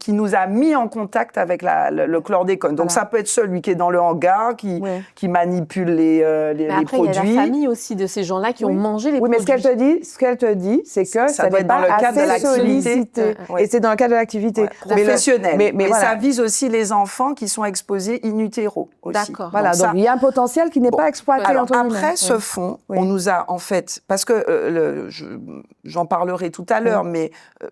nous a mis en contact avec le chlordécone. Donc, ça peut être celui qui est dans le hangar, qui manipule les produits. Il y a la famille aussi de ces gens-là qui ont mangé les produits. Mais ce qu'elle te dit, c'est que ça n'est pas assez sollicité. Et c'est dans le cadre de l'activité professionnelle. Mais ça vise aussi les enfants qui sont exposés in utero aussi. D'accord. Voilà, donc il y a un potentiel qui n'est pas exploité. Alors, après ce fonds, on nous a en fait... Parce que j'en parlerai tout à l'heure, mais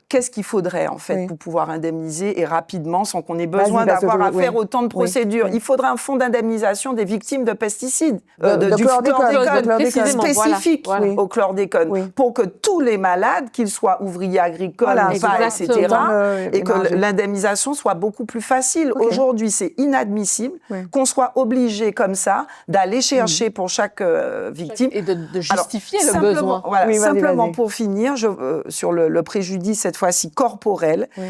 qu'est-ce qu'il faudrait en fait, Oui. pour pouvoir indemniser et rapidement, sans qu'on ait besoin parce que d'avoir à oui. faire autant de procédures. Oui. Il faudrait un fonds d'indemnisation des victimes de pesticides, De du chlordécone, chlordécone, précisément, spécifique voilà. Oui. au chlordécone, Oui. pour que tous les malades, qu'ils soient ouvriers agricoles Voilà, ou pas, exactement. etc., et que émarger. l'indemnisation soit beaucoup plus facile. Ok. Aujourd'hui, c'est inadmissible Oui. qu'on soit obligé comme ça d'aller chercher pour chaque victime. Et de Alors, justifier le simplement, besoin. Voilà, Oui, vas-y, simplement vas-y. pour finir, sur le préjudice, cette fois-ci corporel, Oui.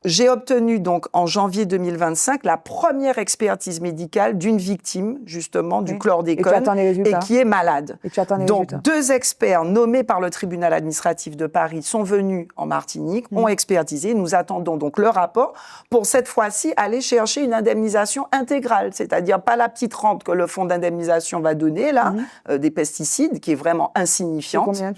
j'ai obtenu donc en janvier 2025 la première expertise médicale d'une victime, justement, du Oui. Et tu chlordécone, attends les résultats. qui est malade. Et tu attends les Donc, résultats. 2 experts nommés par le tribunal administratif de Paris sont venus en Martinique, ont expertisé. Nous attendons donc le rapport pour cette fois-ci aller chercher une indemnisation intégrale, c'est-à-dire pas la petite rente que le fonds d'indemnisation va donner, là, des pesticides, qui est vraiment C'est insignifiante. combien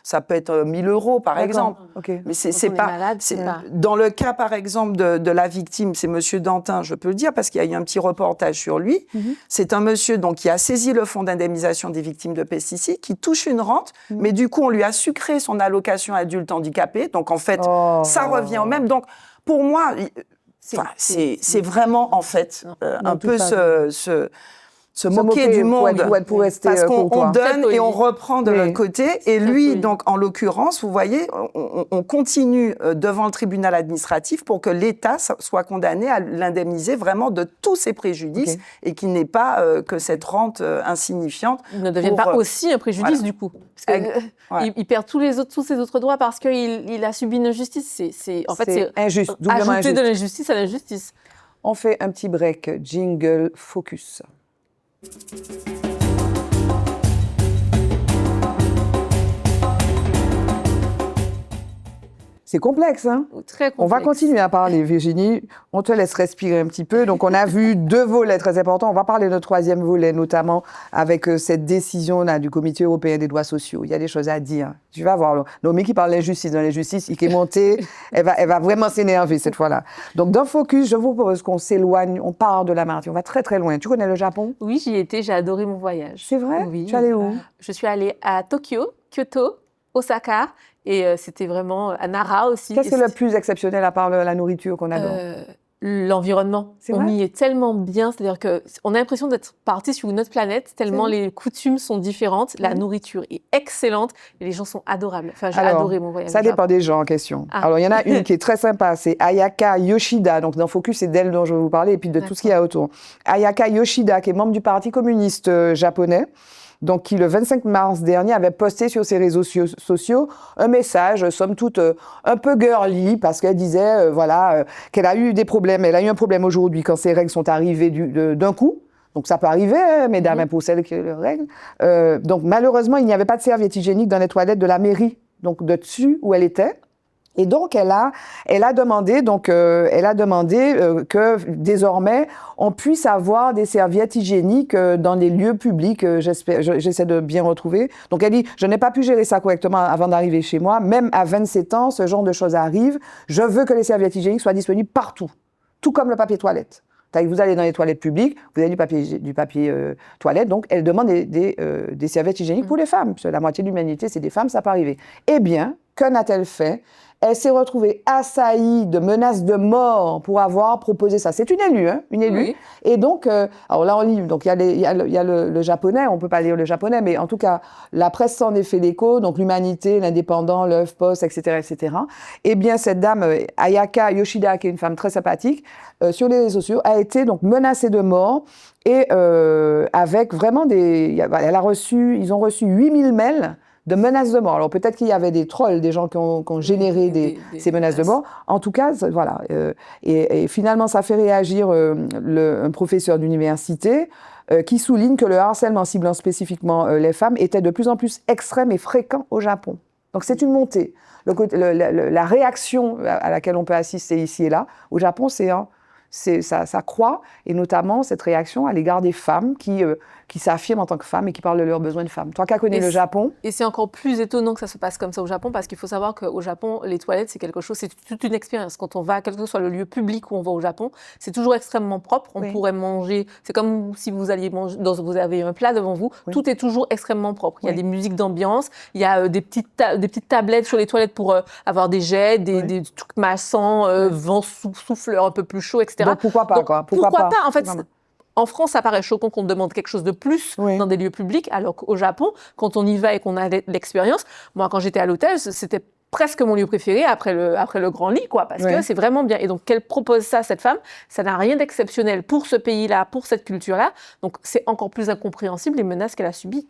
Ça peut être 1 000 euros, par D'accord. exemple. Ok. Mais c'est Quand on est pas. malade, c'est pas. Dans le cas, par exemple, de la victime, c'est Monsieur Dantin, je peux le dire, parce qu'il y a eu un petit reportage sur lui. C'est un monsieur donc, qui a saisi le fonds d'indemnisation des victimes de pesticides, qui touche une rente, mais du coup, on lui a sucré son allocation adulte handicapé. Donc, en fait, ça revient au même. Donc, pour moi, c'est vraiment, en fait, un peu se moquer du monde. Pour rester Parce qu'on courtois. donne et on reprend de Oui. l'autre côté. Et lui, donc, en l'occurrence, vous voyez, on continue devant le tribunal administratif pour que l'État soit condamné à l'indemniser vraiment de tous ses préjudices et qu'il n'ait pas que cette rente insignifiante. Ne devienne pour, pas aussi un préjudice, voilà. du coup. Parce que, Ouais. il perd tous ses autres droits parce qu'il a subi une injustice. En fait, c'est injuste, doublement ajouter injuste. de l'injustice à l'injustice. On fait un petit break. Jingle focus. C'est complexe, hein? Très complexe. On va continuer à parler, Virginie. On te laisse respirer un petit peu. Donc, on a vu 2 volets très importants. On va parler de 3e volet, notamment avec cette décision-là du Comité européen des droits sociaux. Il y a des choses à dire. Tu vas voir. Noémie qui parle d'injustice dans l'injustice, il est monté. Elle va vraiment s'énerver cette fois-là. Donc, dans Focus, je vous propose qu'on s'éloigne. On part de la Martinique. On va très, très loin. Tu connais le Japon? Oui, j'y étais, j'ai adoré mon voyage. C'est vrai? Oui. Tu es allée où? Je suis allée à Tokyo, Kyoto, Osaka, et c'était vraiment à Nara aussi. Qu'est-ce Et qui est le plus exceptionnel à part la nourriture qu'on adore? L'environnement. C'est On vrai? y est tellement bien, c'est-à-dire qu'on a l'impression d'être parti sur une autre planète, tellement les coutumes sont différentes, la nourriture est excellente, et les gens sont adorables. Enfin, j'ai Alors, adoré mon voyage. Ça au dépend Japon. des gens en question. Ah. Alors, il y en a une qui est très sympa, c'est Ayaka Yoshida. Donc, dans Focus, c'est d'elle dont je vais vous parler, et puis de tout ce qu'il y a autour. Ayaka Yoshida, qui est membre du Parti communiste japonais, donc qui, le 25 mars dernier, avait posté sur ses réseaux sociaux un message, somme toute, un peu girly, parce qu'elle disait, qu'elle a eu des problèmes. Elle a eu un problème aujourd'hui quand ses règles sont arrivées d'un coup. Donc, ça peut arriver, hein, mesdames, pour celles qui ont leurs règles. Donc, malheureusement, il n'y avait pas de serviette hygiénique dans les toilettes de la mairie, donc de dessus où elle était. Et donc, elle a demandé que désormais, on puisse avoir des serviettes hygiéniques dans les lieux publics. J'essaie de bien retrouver. Donc, elle dit, je n'ai pas pu gérer ça correctement avant d'arriver chez moi. Même à 27 ans, ce genre de choses arrive. Je veux que les serviettes hygiéniques soient disponibles partout, tout comme le papier toilette. Vous allez dans les toilettes publiques, vous avez du papier toilette, donc elle demande des serviettes hygiéniques pour les femmes. Parce que la moitié de l'humanité, c'est des femmes, ça peut arriver. Eh bien, que n'a-t-elle fait? Elle s'est retrouvée assaillie de menaces de mort pour avoir proposé ça. C'est une élue, hein, une élue. Oui. Et donc, alors là, on lit, donc il y a le japonais, on peut pas lire le japonais, mais en tout cas, la presse s'en est fait l'écho, donc l'Humanité, l'Indépendant, l'Œuf Post, etc., etc. Eh bien, cette dame, Ayaka Yoshida, qui est une femme très sympathique, sur les réseaux sociaux, a été donc menacée de mort et avec vraiment ils ont reçu 8000 mails de menaces de mort. Alors peut-être qu'il y avait des trolls, des gens qui ont généré ces menaces de mort. En tout cas, voilà. Et finalement, ça fait réagir un professeur d'université qui souligne que le harcèlement ciblant spécifiquement les femmes était de plus en plus extrême et fréquent au Japon. Donc c'est une montée. La réaction à laquelle on peut assister ici et là, au Japon, ça croît, et notamment cette réaction à l'égard des femmes qui qui s'affirment en tant que femmes et qui parlent de leurs besoins de femmes. Toi qui connais le Japon. Et c'est encore plus étonnant que ça se passe comme ça au Japon, parce qu'il faut savoir qu'au Japon, les toilettes, c'est quelque chose, c'est toute une expérience. Quand on va, quel que soit le lieu public où on va au Japon, c'est toujours extrêmement propre. On pourrait manger, c'est comme si vous alliez manger, vous avez un plat devant vous, tout est toujours extrêmement propre. Il y a des musiques d'ambiance, il y a des petites tablettes sur les toilettes pour avoir des jets, des trucs massants, vent souffleur un peu plus chaud, etc. Donc pourquoi pas, Donc, quoi. Pourquoi pas. En fait, en France, ça paraît choquant qu'on demande quelque chose de plus dans des lieux publics, alors qu'au Japon, quand on y va et qu'on a l'expérience, moi, quand j'étais à l'hôtel, c'était presque mon lieu préféré après le grand lit, quoi, parce que c'est vraiment bien. Et donc, qu'elle propose ça, cette femme, ça n'a rien d'exceptionnel pour ce pays-là, pour cette culture-là. Donc, c'est encore plus incompréhensible les menaces qu'elle a subies.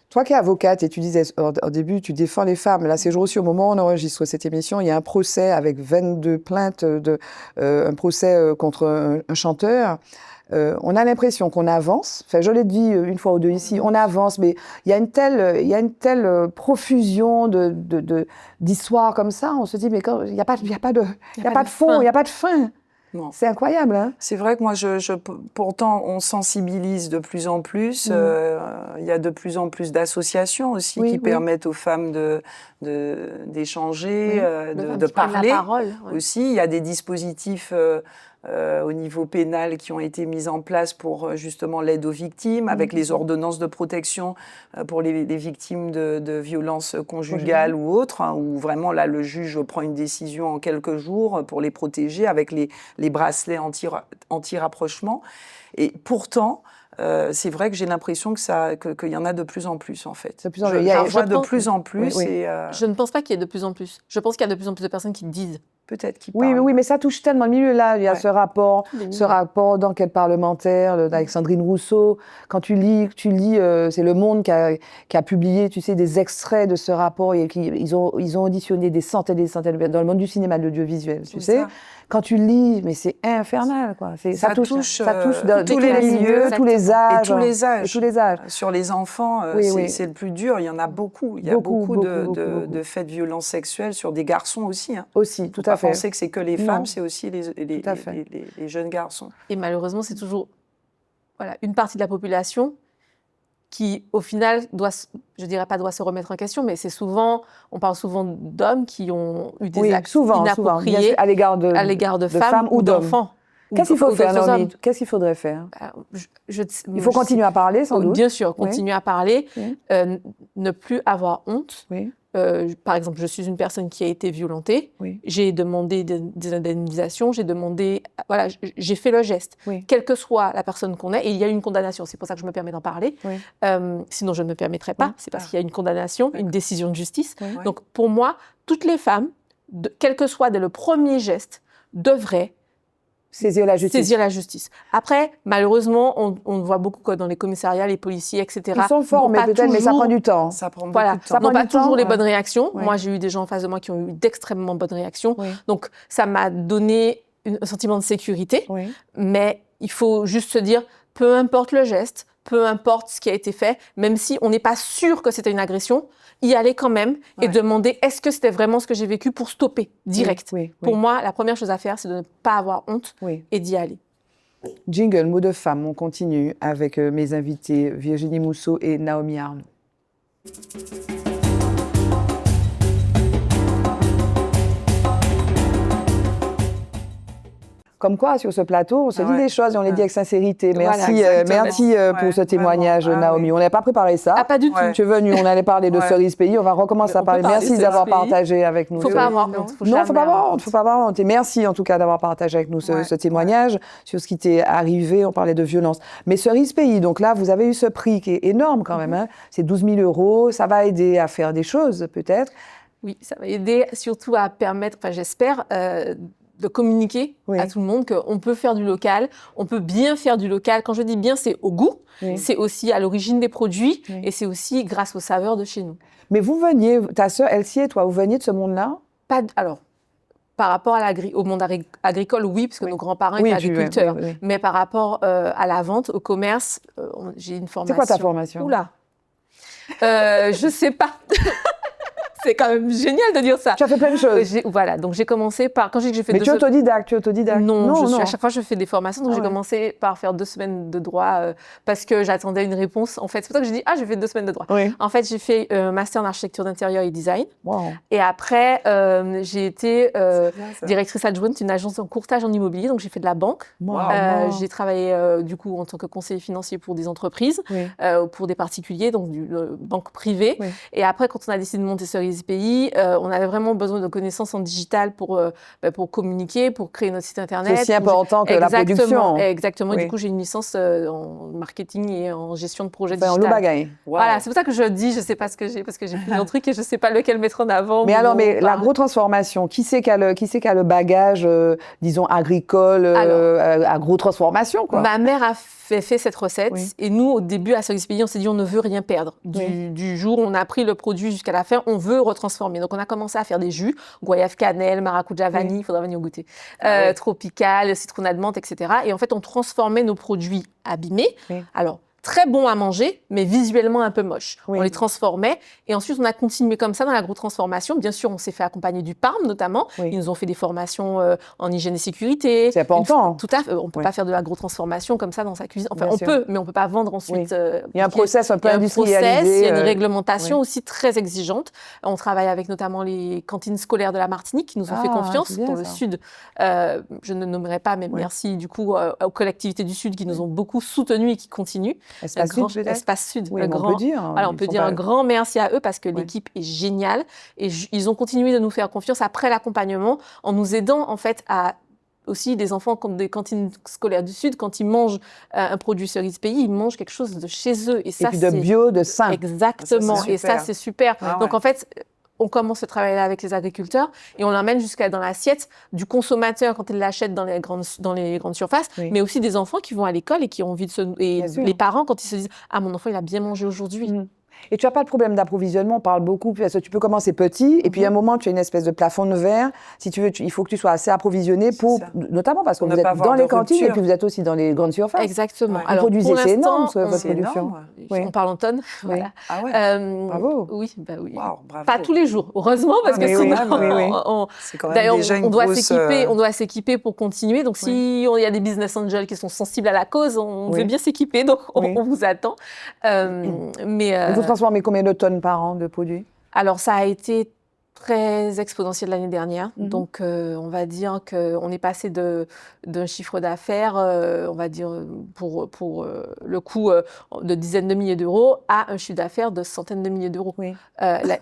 Toi qui es avocate et tu disais au début, tu défends les femmes. Là, ces jours-ci, au moment où on enregistre cette émission, il y a un procès avec 22 plaintes, un procès contre un chanteur. On a l'impression qu'on avance. Enfin, je l'ai dit une fois ou deux ici, on avance, mais il y a une telle profusion d'histoires comme ça. On se dit, mais il n'y a pas de fond, il n'y a pas de fin. Non. C'est incroyable, hein? C'est vrai que moi, pourtant, on sensibilise de plus en plus. Il y a de plus en plus d'associations aussi qui permettent aux femmes d'échanger, de parler. La parole, aussi. Il y a des dispositifs au niveau pénal qui ont été mis en place pour justement l'aide aux victimes, avec les ordonnances de protection pour les victimes de violences conjugales ou autres, hein, où vraiment là le juge prend une décision en quelques jours pour les protéger avec les bracelets anti-rapprochement. Et pourtant, c'est vrai que j'ai l'impression qu'il y en a de plus en plus, en fait. J'en vois de plus en plus. Je ne pense pas qu'il y ait de plus en plus. Je pense qu'il y a de plus en plus de personnes qui disent. Peut-être qui parlent. Oui, mais ça touche tellement le milieu. Là, il y a ce rapport d'enquête parlementaire avec Sandrine Rousseau. Quand tu lis, c'est Le Monde qui a publié, tu sais, des extraits de ce rapport. Ils ont auditionné des centaines et des centaines dans le monde du cinéma, de l'audiovisuel, tu sais. Quand tu lis, mais c'est infernal, quoi. Ça touche tous les milieux, tous les âges. Et tous les âges. Tous les âges. Sur les enfants, c'est le plus dur. Il y en a beaucoup. Il y a beaucoup de faits de violences sexuelles sur des garçons aussi. Hein. Aussi, tout à fait. Penser que c'est que les femmes, c'est aussi les jeunes garçons. Et malheureusement, c'est toujours une partie de la population qui, au final, je dirais pas doit se remettre en question, mais on parle souvent d'hommes qui ont eu des actes inappropriés à l'égard de femmes ou d'enfants. Qu'est-ce qu'il faut faire, Naomi ? Qu'est-ce qu'il faudrait faire ? Il faut continuer à parler, sans doute. Bien sûr, continuer à parler, ne plus avoir honte. Oui. Par exemple, je suis une personne qui a été violentée. Oui. J'ai demandé des indemnisations. J'ai fait le geste. Oui. Quelle que soit la personne qu'on est, et il y a une condamnation. C'est pour ça que je me permets d'en parler. Oui. Sinon, je ne me permettrais pas. C'est parce qu'il y a une condamnation, une décision de justice. Oui. Donc, pour moi, toutes les femmes, quel que soit le premier geste, devraient saisir la justice. Après, malheureusement, on voit beaucoup que dans les commissariats, les policiers, etc. Ils sont forts, mais ça prend du temps. Ça prend beaucoup de temps. Ça n'ont pas toujours les bonnes réactions. Ouais. Moi, j'ai eu des gens en face de moi qui ont eu d'extrêmement bonnes réactions. Oui. Donc, ça m'a donné un sentiment de sécurité. Oui. Mais il faut juste se dire, peu importe le geste, peu importe ce qui a été fait, même si on n'est pas sûr que c'était une agression, y aller quand même et demander est-ce que c'était vraiment ce que j'ai vécu pour stopper direct. Oui. Pour moi, la première chose à faire, c'est de ne pas avoir honte et d'y aller. Jingle, mot de femme, on continue avec mes invités Virginie Mousseau et Naomi Arnoux. Comme quoi, sur ce plateau, on se dit des choses et on les dit avec sincérité. Merci, merci pour ce témoignage, Naomi. On n'avait pas préparé ça. Ah, pas du tout. Tu es venue, on allait parler de Cerise Pays. On va recommencer à parler. Merci d'avoir partagé avec nous. Il ne faut pas avoir honte. Non, il ne faut pas avoir honte. Et merci en tout cas d'avoir partagé avec nous ce témoignage sur ce qui t'est arrivé. On parlait de violence. Mais Cerise Pays, donc là, vous avez eu ce prix qui est énorme quand même. Hein. C'est 12 000 €. Ça va aider à faire des choses, peut-être. Oui, ça va aider surtout à permettre, j'espère, de communiquer à tout le monde qu'on peut faire du local, on peut bien faire du local. Quand je dis bien, c'est au goût, c'est aussi à l'origine des produits et c'est aussi grâce aux saveurs de chez nous. Mais vous veniez, ta sœur Elsie et toi, vous veniez de ce monde-là ? Alors, par rapport au monde agricole, oui, parce que nos grands-parents étaient agriculteurs. Mais par rapport à la vente, au commerce, j'ai une formation. C'est quoi ta formation ? Oula, je sais pas. C'est quand même génial de dire ça. Tu as fait plein de choses. Voilà, donc j'ai commencé par... Quand j'ai dit que j'ai fait Mais 2 tu es semaines... autodidacte. Non, à chaque fois, je fais des formations. Donc, Ah j'ai ouais. commencé par faire 2 semaines de droit parce que j'attendais une réponse. En fait, c'est pour ça que j'ai dit, j'ai fait 2 semaines de droit. Oui. En fait, j'ai fait master en architecture d'intérieur et design. Wow. Et après, j'ai été C'est bien, ça. directrice adjointe d'une agence de courtage en immobilier. Donc, j'ai fait de la banque. Wow. J'ai travaillé du coup en tant que conseiller financier pour des entreprises, Oui. pour des particuliers, donc banque privée. Oui. Et après, quand on a décidé de monter Cerise pays, on avait vraiment besoin de connaissances en digital pour communiquer, pour créer notre site internet. C'est aussi important que la production. Exactement. Et Oui. du coup, j'ai une licence en marketing et en gestion de projet Enfin, en digital. loup bagaille. Wow. Voilà, c'est pour ça que je dis, je sais pas ce que j'ai, parce que j'ai plusieurs trucs et je sais pas lequel mettre en avant. Mais alors, non, la pas. agro-transformation, qui c'est qui a le bagage, disons, agricole, agro-transformation, quoi? Ma mère a fait cette recette Oui. et nous, au début, à Cerise pays, on s'est dit, on ne veut rien perdre. Du jour où on a pris le produit jusqu'à la fin, on veut retransformer. Donc, on a commencé à faire des jus, goyave cannelle, maracuja vanille, il faudra venir goûter, tropical, citronnade menthe, etc. Et en fait, on transformait nos produits abîmés. Oui. Alors, très bons à manger, mais visuellement un peu moches. Oui. On les transformait et ensuite on a continué comme ça dans l'agro-transformation. Bien sûr, on s'est fait accompagner du Parme notamment. Oui. Ils nous ont fait des formations en hygiène et sécurité. C'est important. Tout à fait. On ne peut Oui. pas faire de l'agro-transformation comme ça dans sa cuisine. Enfin, Bien on sûr. peut, mais on ne peut pas vendre ensuite. Il y a un process un peu il y a un industrialisé. process, il y a une réglementation oui. aussi très exigeante. On travaille avec notamment les cantines scolaires de la Martinique qui nous ont fait confiance c'est bien, dans le ça. sud. Je ne nommerai pas, mais merci du coup aux collectivités du sud qui nous ont beaucoup soutenus et qui continuent. Espace Sud, peut-être? Espace Sud, Oui, le mais grand. on peut dire. Voilà, on peut dire un grand merci à eux parce que l'équipe est géniale et ils ont continué de nous faire confiance après l'accompagnement en nous aidant en fait à aussi des enfants comme des cantines scolaires du Sud, quand ils mangent un produit Cerise pays, ils mangent quelque chose de chez eux. Et ça, puis de bio, de sain. Exactement. Ça, c'est et ça, super. c'est super. Ah Donc ouais. en fait, on commence ce travail-là avec les agriculteurs et on l'emmène jusqu'à dans l'assiette du consommateur quand il l'achète dans les grandes surfaces, Oui. mais aussi des enfants qui vont à l'école et qui ont envie de se... Et Bien sûr. les parents, quand ils se disent « Ah, mon enfant, il a bien mangé aujourd'hui Mm. Et tu n'as pas de problème d'approvisionnement, on parle beaucoup, parce que tu peux commencer petit, et puis à un moment, tu as une espèce de plafond de verre. Si tu veux, il faut que tu sois assez approvisionné pour, ça. notamment parce que Pour vous ne êtes pas avoir dans de les cantines, rupture. et puis vous êtes aussi dans les grandes surfaces. Exactement. Ouais. Vous produisez, c'est énorme, votre c'est production. énorme. Oui. On parle en tonnes. Voilà. Ah ouais. Bravo. Oui, bah oui. Waouh, bravo. Pas tous les jours, heureusement, parce que mais sinon, oui. C'est quand même d'ailleurs, déjà une on doit grosse, s'équiper, on doit s'équiper pour continuer. Donc, si il y a des business angels qui sont sensibles à la cause, on Oui. veut bien s'équiper, donc Oui. on vous attend. Et vous transformez combien de tonnes par an de produits? Alors, ça a été très exponentiel l'année dernière. Mhm. Donc, on va dire qu'on est passé d'un chiffre d'affaires, on va dire, pour le coût de dizaines de milliers d'euros à un chiffre d'affaires de centaines de milliers d'euros Oui.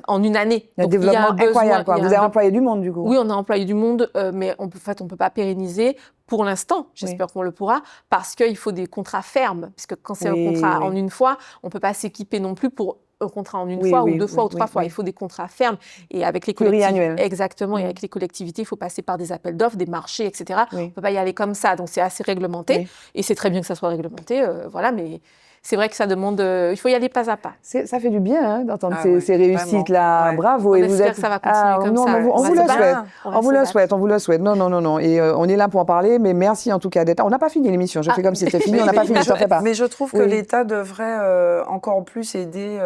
en une année. Il y a un Donc, développement besoin, incroyable, quoi. il y a Vous un avez employé du monde, du coup. Oui, on a employé du monde, mais en fait, on ne peut pas pérenniser pour l'instant. J'espère qu'on le pourra, parce qu'il faut des contrats fermes. Puisque quand c'est Oui, un contrat oui. en une fois, on ne peut pas s'équiper non plus pour un contrat en une Oui, fois oui, ou deux fois oui, ou trois oui, fois. oui. Il faut des contrats fermes. Et avec les Pluriannuels. collectivités, exactement, et Mm. avec les collectivités, il faut passer par des appels d'offres, des marchés, etc. Oui. On ne peut pas y aller comme ça. Donc, c'est assez réglementé. Oui. Et c'est très bien que ça soit réglementé. Voilà, mais c'est vrai que ça demande... il faut y aller pas à pas. Ça fait du bien hein, d'entendre Ah ces, ouais, ces réussites-là. vraiment. Ouais. Bravo. On Et vous espère êtes... que ça va continuer comme non, ça. mais on On vous va le se souhaite. battre. On vous le souhaite, on vous le souhaite. Non, non, non, non. Et on est là pour en parler, mais merci en tout cas d'être. On n'a pas fini l'émission. Je fais comme si c'était fini. On n'a pas fini. Je t'en fais pas. Mais je trouve que Oui. l'État devrait encore plus aider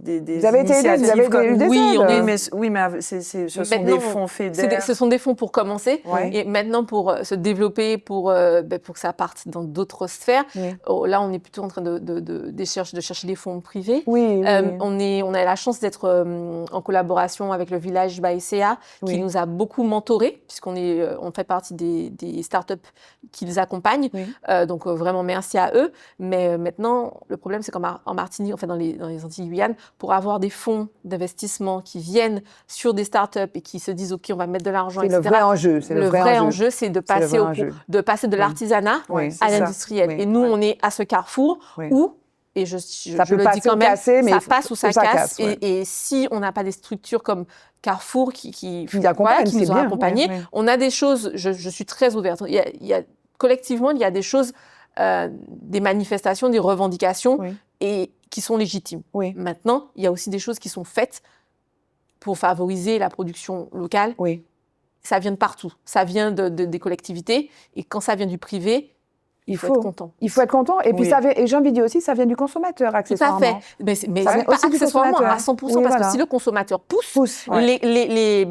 des Vous avez été aidés, vous avez initiatives eu des Oui, aides. on est- mais ce sont Maintenant, des fonds FEDER. Ce sont des fonds pour commencer. Ouais. Et maintenant, pour se développer, pour que ça parte dans d'autres sphères, Oui. là, on est plutôt en train de chercher des fonds privés. Oui, oui. On a la chance d'être en collaboration avec le village Baïséa, qui Oui. nous a beaucoup mentorés, on fait partie des startups qui les accompagnent. Oui. Donc, vraiment, merci à eux. Mais maintenant, le problème, c'est qu'en Martinique, enfin, dans les Antilles Guyane, pour avoir des fonds d'investissement qui viennent sur des startups et qui se disent, OK, on va mettre de l'argent, C'est etc. le vrai enjeu. C'est Le vrai enjeu, c'est de passer, vrai enjeu. de l'artisanat Oui, c'est à ça. l'industriel. Oui. Et nous, on est à ce carrefour Oui. où, et je peut le passer dis quand ou même, casser, mais ça il faut- passe ou ça ou ça casse. casse, ouais. Et si on n'a pas des structures comme Carrefour qui accompagnent, qui c'est nous ont bien, accompagnés, ouais, ouais. on a des choses, je suis très ouverte. Collectivement, il y a des choses, des manifestations, des revendications Oui. et qui sont légitimes. Oui. Maintenant, il y a aussi des choses qui sont faites pour favoriser la production locale. Oui. Ça vient de partout. Ça vient des collectivités. Et quand ça vient du privé, Il faut être content. Il faut être content. Et puis, Oui. et j'ai envie de dire aussi, ça vient du consommateur, Tout à accessoirement. fait. Mais Ça vient pas aussi du accessoirement consommateur. à 100%, Oui, parce voilà. que si le consommateur pousse, Pousse. les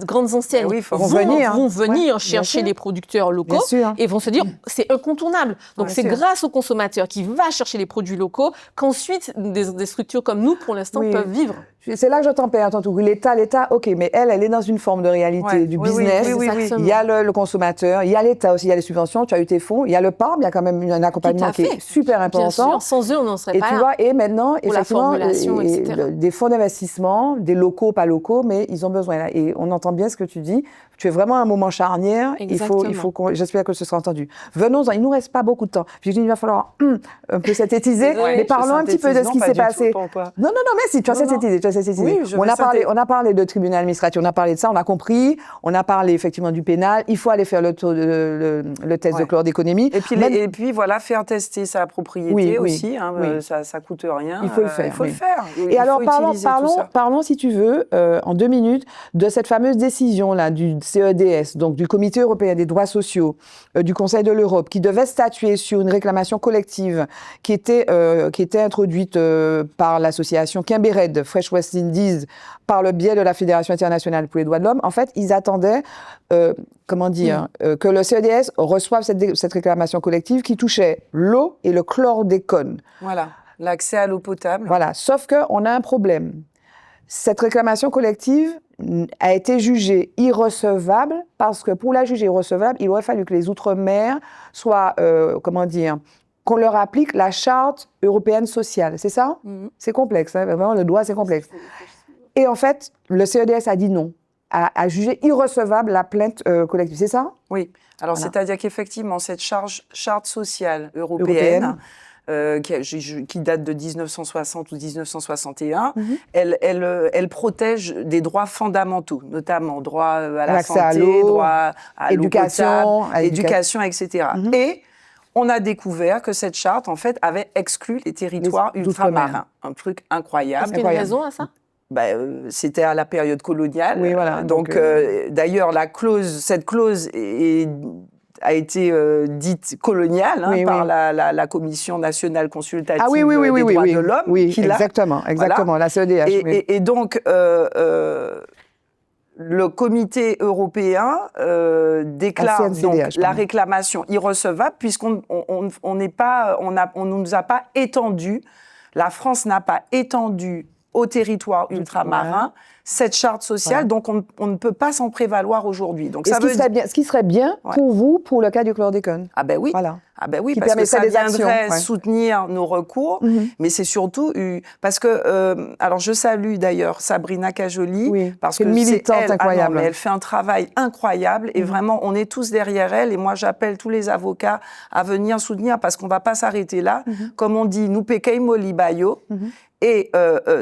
grandes enseignes oui, faut vont venir, hein. venir Ouais, chercher bien sûr. les producteurs locaux Bien sûr. et vont se dire c'est incontournable. Donc Bien c'est sûr. grâce au consommateur qui va chercher les produits locaux qu'ensuite des structures comme nous, pour l'instant, Oui. peuvent vivre. C'est là que je tempère, Tantou. L'État, ok, mais elle est dans une forme de réalité Ouais. du Oui, oui, business. oui, oui, oui. Exactement. Il y a le consommateur, il y a l'État aussi, il y a les subventions, tu as eu tes fonds, il y a le PARM, il y a quand même un accompagnement Tout à qui fait. est super Bien important. sûr, sans eux, on n'en serait Et pas tu là. vois, et maintenant, Pour la effectivement, formulation, etc. des fonds d'investissement, des locaux, pas locaux, mais ils ont besoin. Là. Et on entend bien ce que tu dis. Tu es vraiment à un moment charnière. Exactement. J'espère que ce sera entendu. Venons-en, il nous reste pas beaucoup de temps. Virginie, il va falloir un peu synthétiser, Ouais, mais je parlons un petit peu de synthétise, ce qui non, s'est pas du passé. tout, pourquoi Non, mais si, tu as Non, non. synthétisé, tu as synthétisé. Oui, je on vais a parlé de tribunal administratif, on a parlé de ça, on a compris, on a parlé effectivement du pénal. Il faut aller faire le test de Ouais. chlordéconomie. Et puis voilà, faire tester sa propriété Oui, oui, aussi, hein, oui. Ça coûte rien. Il faut le faire, Il faut oui. le faire. Et alors, utiliser tout ça. parlons, si tu veux, en 2 minutes, de cette fameuse décision-là du CEDS, donc du Comité européen des droits sociaux, du Conseil de l'Europe, qui devait statuer sur une réclamation collective qui était introduite par l'association Kimbered Fresh West Indies, par le biais de la Fédération internationale pour les droits de l'homme. En fait, ils attendaient, que le CEDS reçoive cette réclamation collective qui touchait l'eau et le chlordécone. Voilà, l'accès à l'eau potable. Voilà, sauf qu'on a un problème. Cette réclamation collective a été jugée irrecevable parce que pour la juger irrecevable, il aurait fallu que les Outre-mer soient, qu'on leur applique la charte européenne sociale. C'est ça? C'est complexe, hein, vraiment, le droit, c'est complexe. Et en fait, le CEDS a dit non, a jugé irrecevable la plainte collective. C'est ça? Oui, alors Voilà. c'est-à-dire qu'effectivement, cette charte sociale européenne, qui date de 1960 ou 1961, elle protège des droits fondamentaux, notamment droit à la L'accès à santé, l'eau, droit à l'eau éducation, potable, éducation, etc. Et on a découvert que cette charte, en fait, avait exclu les territoires Les ultramarins. Un truc incroyable. Est-ce qu'il y a une raison à ça? C'était à la période coloniale. Oui, voilà. Donc, d'ailleurs, cette clause a été dite coloniale par la Commission nationale consultative des droits de l'homme. Oui, exactement, Voilà. la CEDH. Et donc, le comité européen déclare CNCDH, donc la pardon. réclamation irrecevable puisqu'on ne nous a pas étendu, la France n'a pas étendu au territoire ultramarin cette charte sociale, donc on ne peut pas s'en prévaloir aujourd'hui. Donc Et ce qui serait bien pour vous, pour le cas du chlordécone. Ah ben oui. Voilà. Ah ben oui, Qui parce que ça permettrait des viendrait actions, soutenir nos recours, mais c'est surtout parce que alors je salue d'ailleurs Sabrina Cajoli parce que une militante c'est elle, incroyable. mais elle fait un travail incroyable et vraiment on est tous derrière elle et moi j'appelle tous les avocats à venir soutenir parce qu'on va pas s'arrêter là. Comme on dit, nous pequeimo libayo et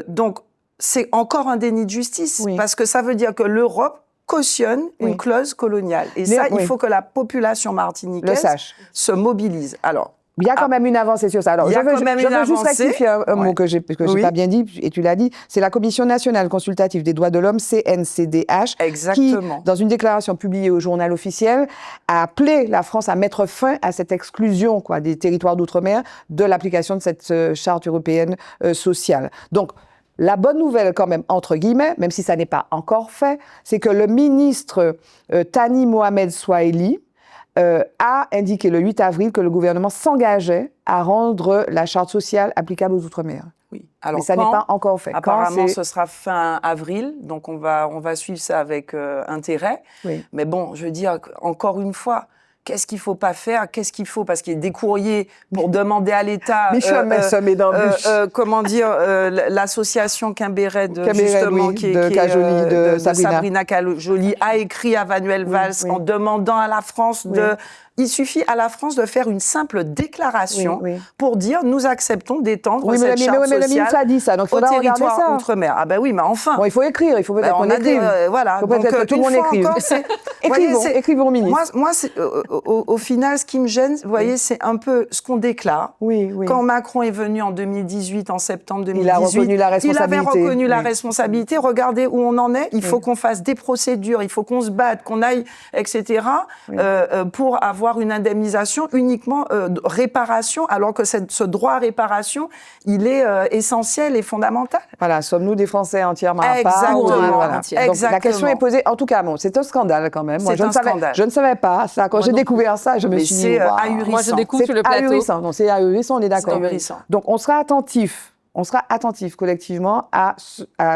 donc c'est encore un déni de justice parce que ça veut dire que l'Europe cautionne une clause coloniale. Et il faut que la population martiniquaise se mobilise. Alors, il y a quand même une avancée sur ça. Alors, je veux juste rectifier un mot que j'ai pas bien dit, et tu l'as dit. C'est la Commission nationale consultative des droits de l'homme, CNCDH, qui, dans une déclaration publiée au journal officiel, a appelé la France à mettre fin à cette exclusion des territoires d'outre-mer de l'application de cette charte européenne sociale. Donc, la bonne nouvelle, quand même, entre guillemets, même si ça n'est pas encore fait, c'est que le ministre Thani Mohamed Swahili a indiqué le 8 avril que le gouvernement s'engageait à rendre la charte sociale applicable aux Outre-mer. Oui. Alors, mais ça n'est pas encore fait. Apparemment, ce sera fin avril, donc on va suivre ça avec intérêt. Oui. Mais bon, je veux dire, encore une fois, qu'est-ce qu'il ne faut pas faire? Qu'est-ce qu'il faut? Parce qu'il y a des courriers pour demander à l'État... comment dire, l'association Kimbered, justement, de Sabrina Cajoli, a écrit à Manuel Valls en demandant à la France de... Il suffit à la France de faire une simple déclaration pour dire nous acceptons d'étendre cette charte sociale le ministre a dit ça, donc il faudra regarder ça. Outre-mer. Ah ben oui, mais enfin. Bon, il faut écrire, il faut peut-être qu'on écrive. Voilà. Il faut peut-être que tout le monde écrive. Écrivons au ministre. Moi au final, ce qui me gêne, vous voyez, c'est un peu ce qu'on déclare. Quand Macron est venu en 2018, en septembre 2018, il a reconnu la responsabilité. Il avait reconnu la responsabilité. Regardez où on en est. Il faut qu'on fasse des procédures, il faut qu'on se batte, qu'on aille, etc. Pour avoir avoir une indemnisation uniquement réparation, alors que ce droit à réparation, il est essentiel et fondamental. Voilà, sommes-nous des Français entièrement à part? Exactement. Voilà. Entière. Donc, la question Exactement. est posée. En tout cas, bon, c'est un scandale quand même. Moi, C'est un scandale. je ne savais pas ça. Quand Moi j'ai non découvert ça, je me Mais suis dit, c'est waouh. ahurissant. Moi, je découvre sur le C'est plateau. ahurissant. Non, c'est ahurissant, on est d'accord. C'est ahurissant. Donc, on sera attentif. On sera attentif collectivement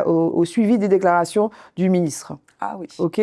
au suivi des déclarations du ministre. Ah oui. OK?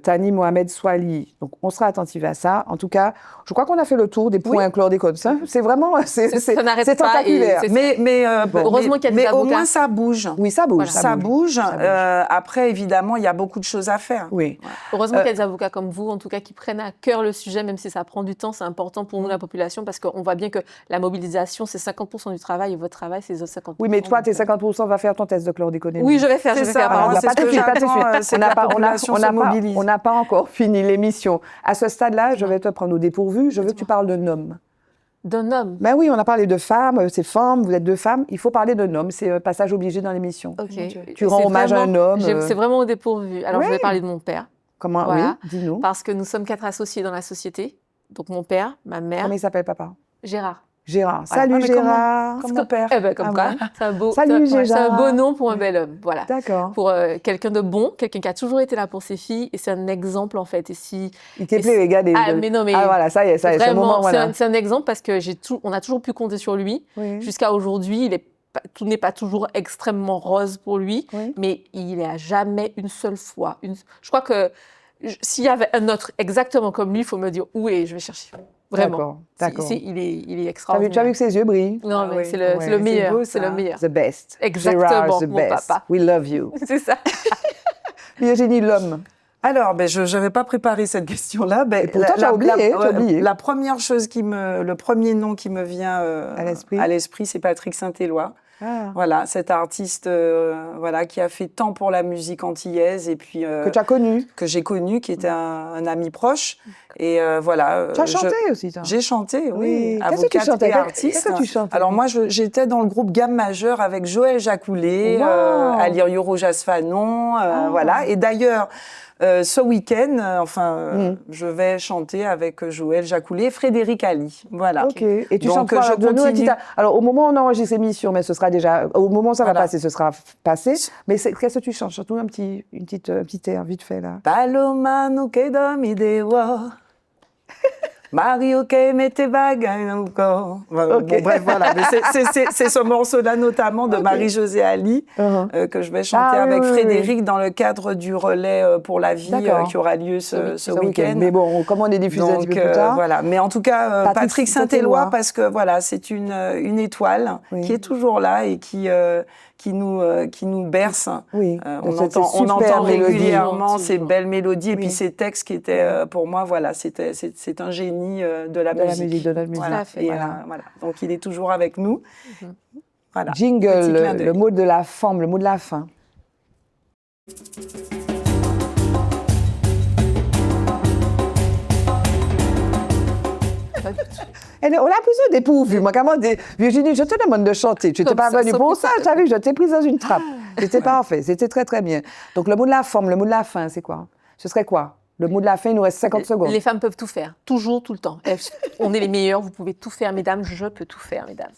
Tani Mohamed Swali. Donc, on sera attentif à ça. En tout cas, je crois qu'on a fait le tour des points chlordécone. Ça, c'est vraiment... Ça n'arrête c'est pas. tentaculaire. Et Mais Heureusement qu'il y a des mais au avocats. moins, ça bouge. Oui, ça bouge. Voilà. Ça bouge. Ça bouge. Après, évidemment, il y a beaucoup de choses à faire. Oui. Heureusement qu'il y a des avocats comme vous, en tout cas, qui prennent à cœur le sujet, même si ça prend du temps. C'est important pour nous, la population, parce qu'on voit bien que la mobilisation, c'est 50% du travail et votre travail, c'est les autres 50%. Oui, mais toi, tes Donc, 50% va faire ton test de chlordécone. Oui, je vais faire. C'est Je vais ça. faire. Alors, pardon. c'est ce que j'attends, c'est que la population se mobilise. On n'a pas encore fini l'émission. À ce stade-là, je vais te prendre au dépourvu. Je veux que tu parles d'un homme. D'un homme. Ben oui, on a parlé de femmes, c'est femmes, vous êtes deux femmes. Il faut parler d'un homme. C'est un passage obligé dans l'émission. Ok. Tu rends C'est hommage à un vraiment- homme. C'est vraiment au dépourvu. Alors, je Oui. vais parler de mon père, Comment? Voilà. Oui, dis-nous. parce que nous sommes 4 associés dans la société. Donc, mon père, ma mère, Comment il s'appelle, papa? Gérard. Gérard. Ah, Salut, mais comment- Gérard. Comme mon père. Eh ben, comme Ah quoi, bon c'est un beau, Salut, c'est un Gérard. beau nom pour un bel homme. Voilà. D'accord. Pour quelqu'un de bon, quelqu'un qui a toujours été là pour ses filles, et c'est un exemple en fait. Et si Il t'est et plaît, les gars. Ah, mais non, mais Ah, voilà, ça y est, ce vraiment, moment, voilà. c'est un exemple parce que on a toujours pu compter sur lui. Oui. Jusqu'à aujourd'hui, tout n'est pas toujours extrêmement rose pour lui, Oui. mais il n'a jamais une seule fois. Je crois que s'il y avait un autre exactement comme lui, il faut me dire où est, je vais chercher. Vraiment. D'accord. Il est Tu as vu extraordinaire. que ses yeux brillent? Non, Ah mais oui. c'est le Ouais. meilleur. beau, C'est ça. le meilleur. The best. Exactement, Gérard, the mon best. papa. We love you. C'est ça. Virginie, l'homme. Alors, je n'avais pas préparé cette question-là. Et pourtant, tu as oublié, tu as oublié. La première chose le premier nom qui me vient À à l'esprit, c'est Patrick Saint-Éloi. Ah. Voilà, cet artiste voilà, qui a fait tant pour la musique antillaise et puis Que tu as connu. que j'ai connu, qui était un ami proche. Et voilà. Tu as chanté aussi, toi. J'ai chanté, Oui. oui. Qu'est-ce que tu Avocate chantais? et artiste. Qu'est-ce que tu chantais? Alors moi, j'étais dans le groupe Gamme Majeure avec Joël Jacoulet, Wow. Alirio Rojas Fanon, voilà. Et d'ailleurs, ce week-end, je vais chanter avec Joël Jacoulet et Frédéric Ali. Voilà. Ok. Et tu Donc, chantes quoi? je Donne-nous un continue. petit- Alors, au moment où on enregistre l'émission, mais ce sera déjà... Au moment où ça va Voilà. passer, ce sera passé. Mais qu'est-ce que tu chantes? Chante-nous un petit air, vite fait, là. Paloma no queda mi dewa. Mario que mette bagaille dans le corps. Bon, bref, voilà. Mais c'est ce morceau-là, notamment de Marie-Josée Ali, que je vais chanter Ah, oui, avec oui, Frédéric dans le cadre du relais pour la vie D'accord. qui aura lieu ce week-end. Mais bon, comme on est diffusé un petit Donc, peu plus tard... voilà. Mais en tout cas, Patrick Saint-Éloi, parce que voilà, c'est une étoile Oui. qui est toujours là et qui nous berce. Oui. On Cette entend super mélodie. régulièrement ces belles mélodies et Oui. puis ces textes qui étaient pour moi, voilà, c'est un génie de la De la musique. musique, de notre musique. Voilà. Tout à fait. Et, Voilà. voilà. Donc il est toujours avec nous. Voilà. Petit Jingle, clin d'œil. le mot de la forme, le mot de la fin. On a besoin des pourvus. Moi, comment dire, Virginie, je te demande de chanter. Tu n'étais Comme pas ça, venue sans pour plus ça. tard. Tu as vu, je t'ai prise dans une trappe. C'était parfait. C'était très, très bien. Donc, le mot de la forme, le mot de la fin, c'est quoi? Ce serait quoi? Le mot de la fin, il nous reste 50 secondes. Les femmes peuvent tout faire, toujours, tout le temps. On est les meilleurs, vous pouvez tout faire, mesdames. Je peux tout faire, mesdames.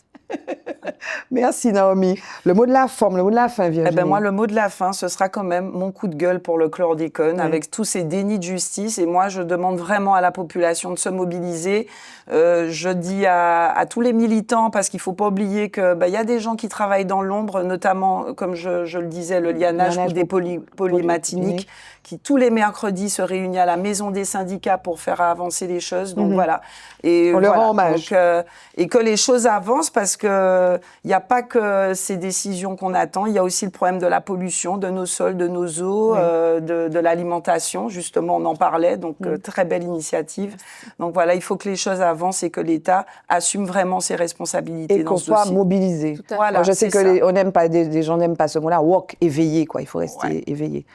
Merci, Naomi. Le mot de la forme, le mot de la fin, Virginie. Eh ben moi, le mot de la fin, ce sera quand même mon coup de gueule pour le chlordécone, avec tous ces dénis de justice. Et moi, je demande vraiment à la population de se mobiliser. Je dis à tous les militants, parce qu'il ne faut pas oublier qu'il y a des gens qui travaillent dans l'ombre, notamment, comme je le disais, le lianage ou des polymatiniques, qui tous les mercredis se réunissent à la maison des syndicats pour faire avancer les choses. Donc voilà. Et on leur voilà. rend hommage. Donc, et que les choses avancent, parce que il n'y a pas que ces décisions qu'on attend, il y a aussi le problème de la pollution, de nos sols, de nos eaux, de l'alimentation. Justement, on en parlait, donc très belle initiative. Donc voilà, il faut que les choses avancent et que l'État assume vraiment ses responsabilités Et dans qu'on ce soit dossier. mobilisé. Tout à fait. Voilà, Moi, je sais c'est que ça. on n'aime pas, des gens n'aiment pas ce mot-là. Walk, éveillé, quoi. Il faut rester éveillé.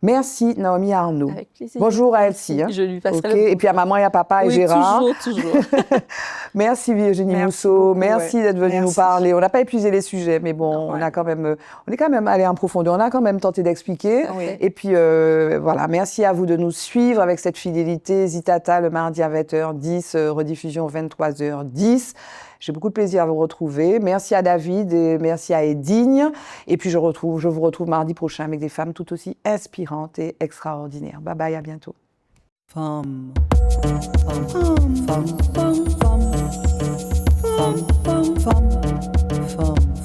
Merci Naomi Arnaud. Avec plaisir. Bonjour à Elsie. Je lui passerai Ok. le bonjour. Et puis à maman et à papa et Oui, Gérard. toujours. Merci Virginie Merci Mousseau. beaucoup, Merci ouais. d'être venue nous Merci. parler. On n'a pas épuisé les sujets, mais bon, Non, on ouais. est quand même allé en profondeur. On a quand même tenté d'expliquer. Oui. Et puis voilà, merci à vous de nous suivre avec cette fidélité. Zitata le mardi à 20h10, rediffusion 23h10. J'ai beaucoup de plaisir à vous retrouver. Merci à David et merci à Edigne. Et puis je vous retrouve mardi prochain avec des femmes tout aussi inspirantes et extraordinaires. Bye bye, à bientôt. Femme. Femme. Femme. Femme. Femme. Femme. Femme.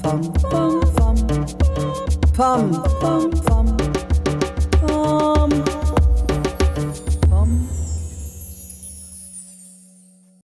Femme. Femme. Femme. Femme.